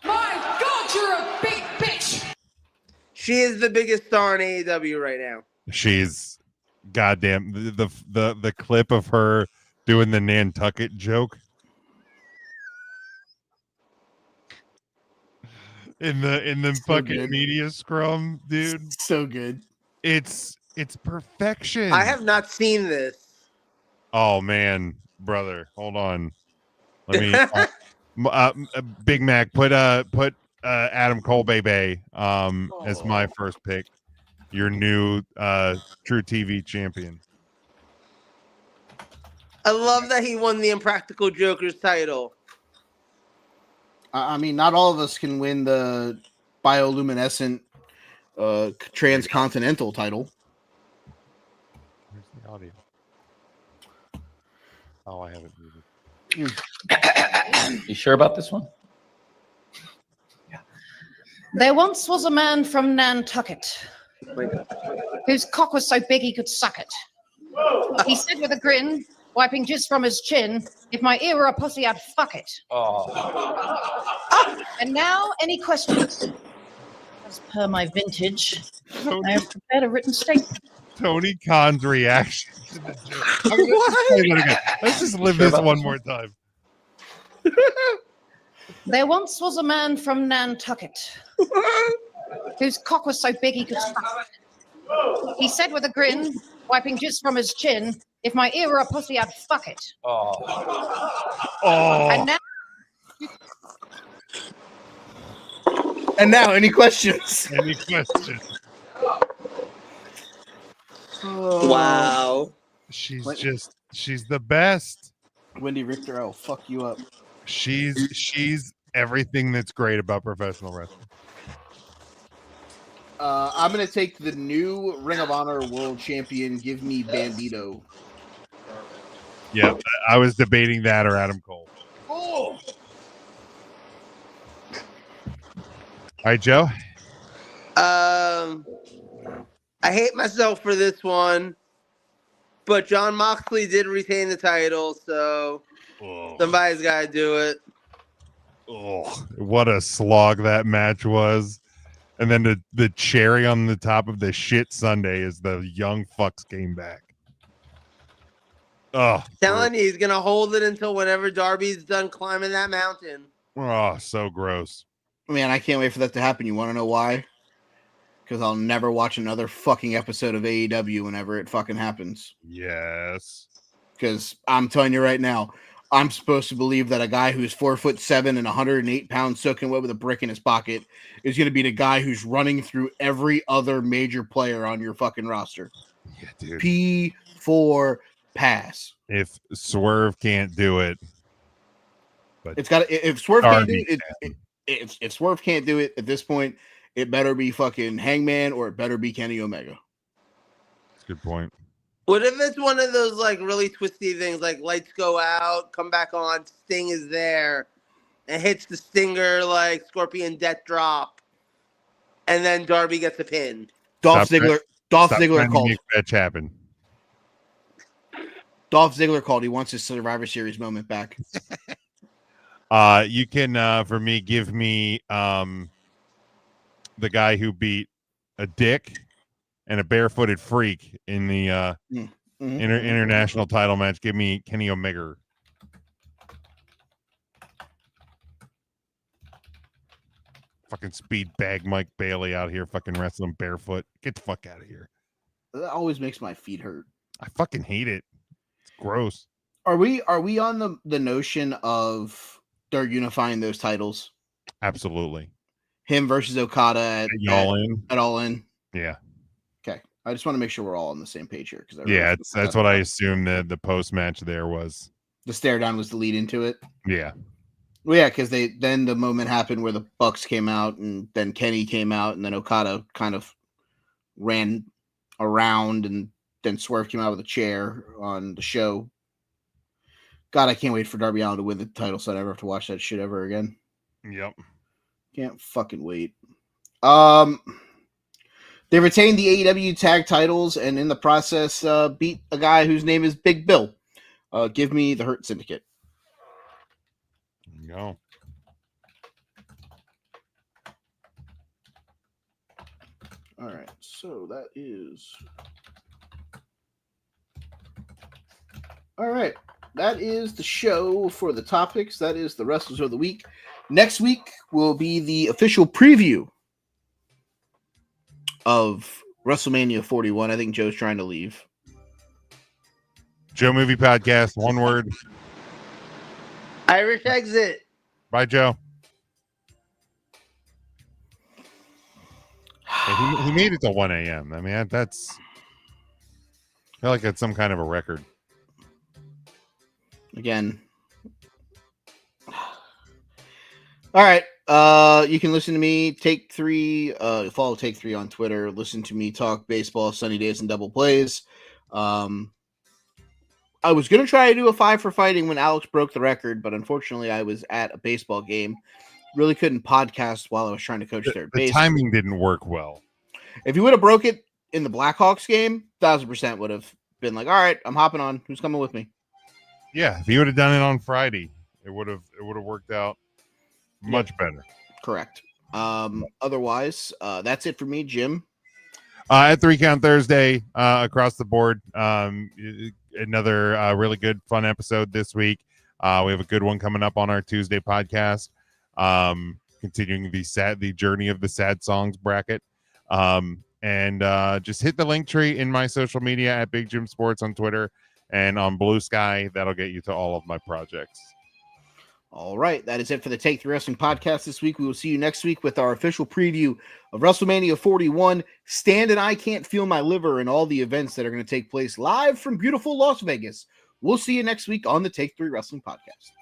My God, you're a big bitch. She is the biggest star in AEW right now. She's goddamn the clip of her doing the Nantucket joke in the fucking good. media scrum, dude. So good. It's perfection. I have not seen this. Oh man, brother, hold on. Let me Big Mac put Adam Cole baby as my first pick. Your new True TV champion. I love that he won the Impractical Jokers title. I mean, not all of us can win the bioluminescent transcontinental title. Where's the audio? Oh, I haven't muted. You sure about this one? There once was a man from Nantucket whose cock was so big he could suck it. He said with a grin, wiping jizz from his chin, if my ear were a pussy, I'd fuck it. And now, any questions? As per my vintage, I have prepared a written statement. Tony Khan's reaction to the joke. Let's just live this one more time. There once was a man from Nantucket whose cock was so big he could suck it. He said with a grin, wiping jizz from his chin, if my ear were a pussy, I'd fuck it. And now, any questions? Any questions? Wow. She's the best. Wendy Richter, I'll fuck you up. She's everything that's great about professional wrestling. I'm going to take the new Ring of Honor World Champion. Give me Bandito. Yeah, I was debating that or Adam Cole. Oh. All right, Joe. I hate myself for this one, but Jon Moxley did retain the title, so somebody's got to do it. Oh, what a slog that match was. And then the cherry on the top of the shit Sunday is the Young Fucks came back. Oh, Telling you, he's going to hold it until whenever Darby's done climbing that mountain. Oh, so gross. Man, I can't wait for that to happen. You want to know why? Because I'll never watch another fucking episode of AEW whenever it fucking happens. Yes. because I'm telling you right now, I'm supposed to believe that a guy who's 4'7" and 108 pounds soaking wet with a brick in his pocket is going to be the guy who's running through every other major player on your fucking roster. Yeah, dude. P4 pass. If Swerve can't do it, but It's got if Swerve can't do Darby it, if Swerve can't do it at this point, it better be fucking Hangman or it better be Kenny Omega. That's a good point. What if it's one of those like really twisty things, like lights go out, come back on, Sting is there, and hits the Stinger like Scorpion Death Drop, and then Darby gets a pin. Dolph Stop Ziggler trying to called. make fetch happen. Dolph Ziggler called. He wants his Survivor Series moment back. You can for me give me the guy who beat a dick and a barefooted freak in the international title match. Give me Kenny Omega. Fucking speed bag Mike Bailey out here fucking wrestling barefoot. Get the fuck out of here. That always makes my feet hurt. I fucking hate it. It's gross. Are we on the notion of they're unifying those titles? Absolutely. Him versus Okada at All In. Yeah. Okay. I just want to make sure we're all on the same page here because that's what I assumed the post match there was. The stare down was the lead into it. Yeah. Well, yeah, because then the moment happened where the Bucks came out and then Kenny came out and then Okada kind of ran around and then Swerve came out with a chair on the show. God, I can't wait for Darby Allin to win the title so I never have to watch that shit ever again. Yep. Can't fucking wait. They retained the AEW tag titles and in the process beat a guy whose name is Big Bill. Give me the Hurt Syndicate. There you go. All right, so that is... All right, that is the show for the topics. That is the Wrestlers of the Week. Next week will be the official preview of WrestleMania 41. I think Joe's trying to leave. Joe Movie Podcast, one word. Irish exit. Bye, Joe. Hey, he made it to 1 a.m. I mean, that's... I feel like that's some kind of a record. Again. All right. You can listen to me, Take 3, follow Take 3 on Twitter. Listen to me talk baseball, sunny days, and double plays. I was going to try to do a 5 for fighting when Alex broke the record, but unfortunately I was at a baseball game. Really couldn't podcast while I was trying to coach third base. The timing didn't work well. If you would have broke it in the Blackhawks game, 1,000% would have been like, all right, I'm hopping on. Who's coming with me? Yeah, if he would have done it on Friday, it would have worked out much better. Correct. Otherwise, that's it for me, Jim. At 3 Count Thursday, across the board, another really good, fun episode this week. We have a good one coming up on our Tuesday podcast. Continuing the journey of the sad songs bracket. And just hit the link tree in my social media at Big Jim Sports on Twitter and on Blue Sky. That'll get you to all of my projects. All right. That is it for the Take 3 Wrestling podcast this week. We will see you next week with our official preview of WrestleMania 41. Stan and I can't feel my liver and all the events that are going to take place live from beautiful Las Vegas. We'll see you next week on the Take 3 Wrestling podcast.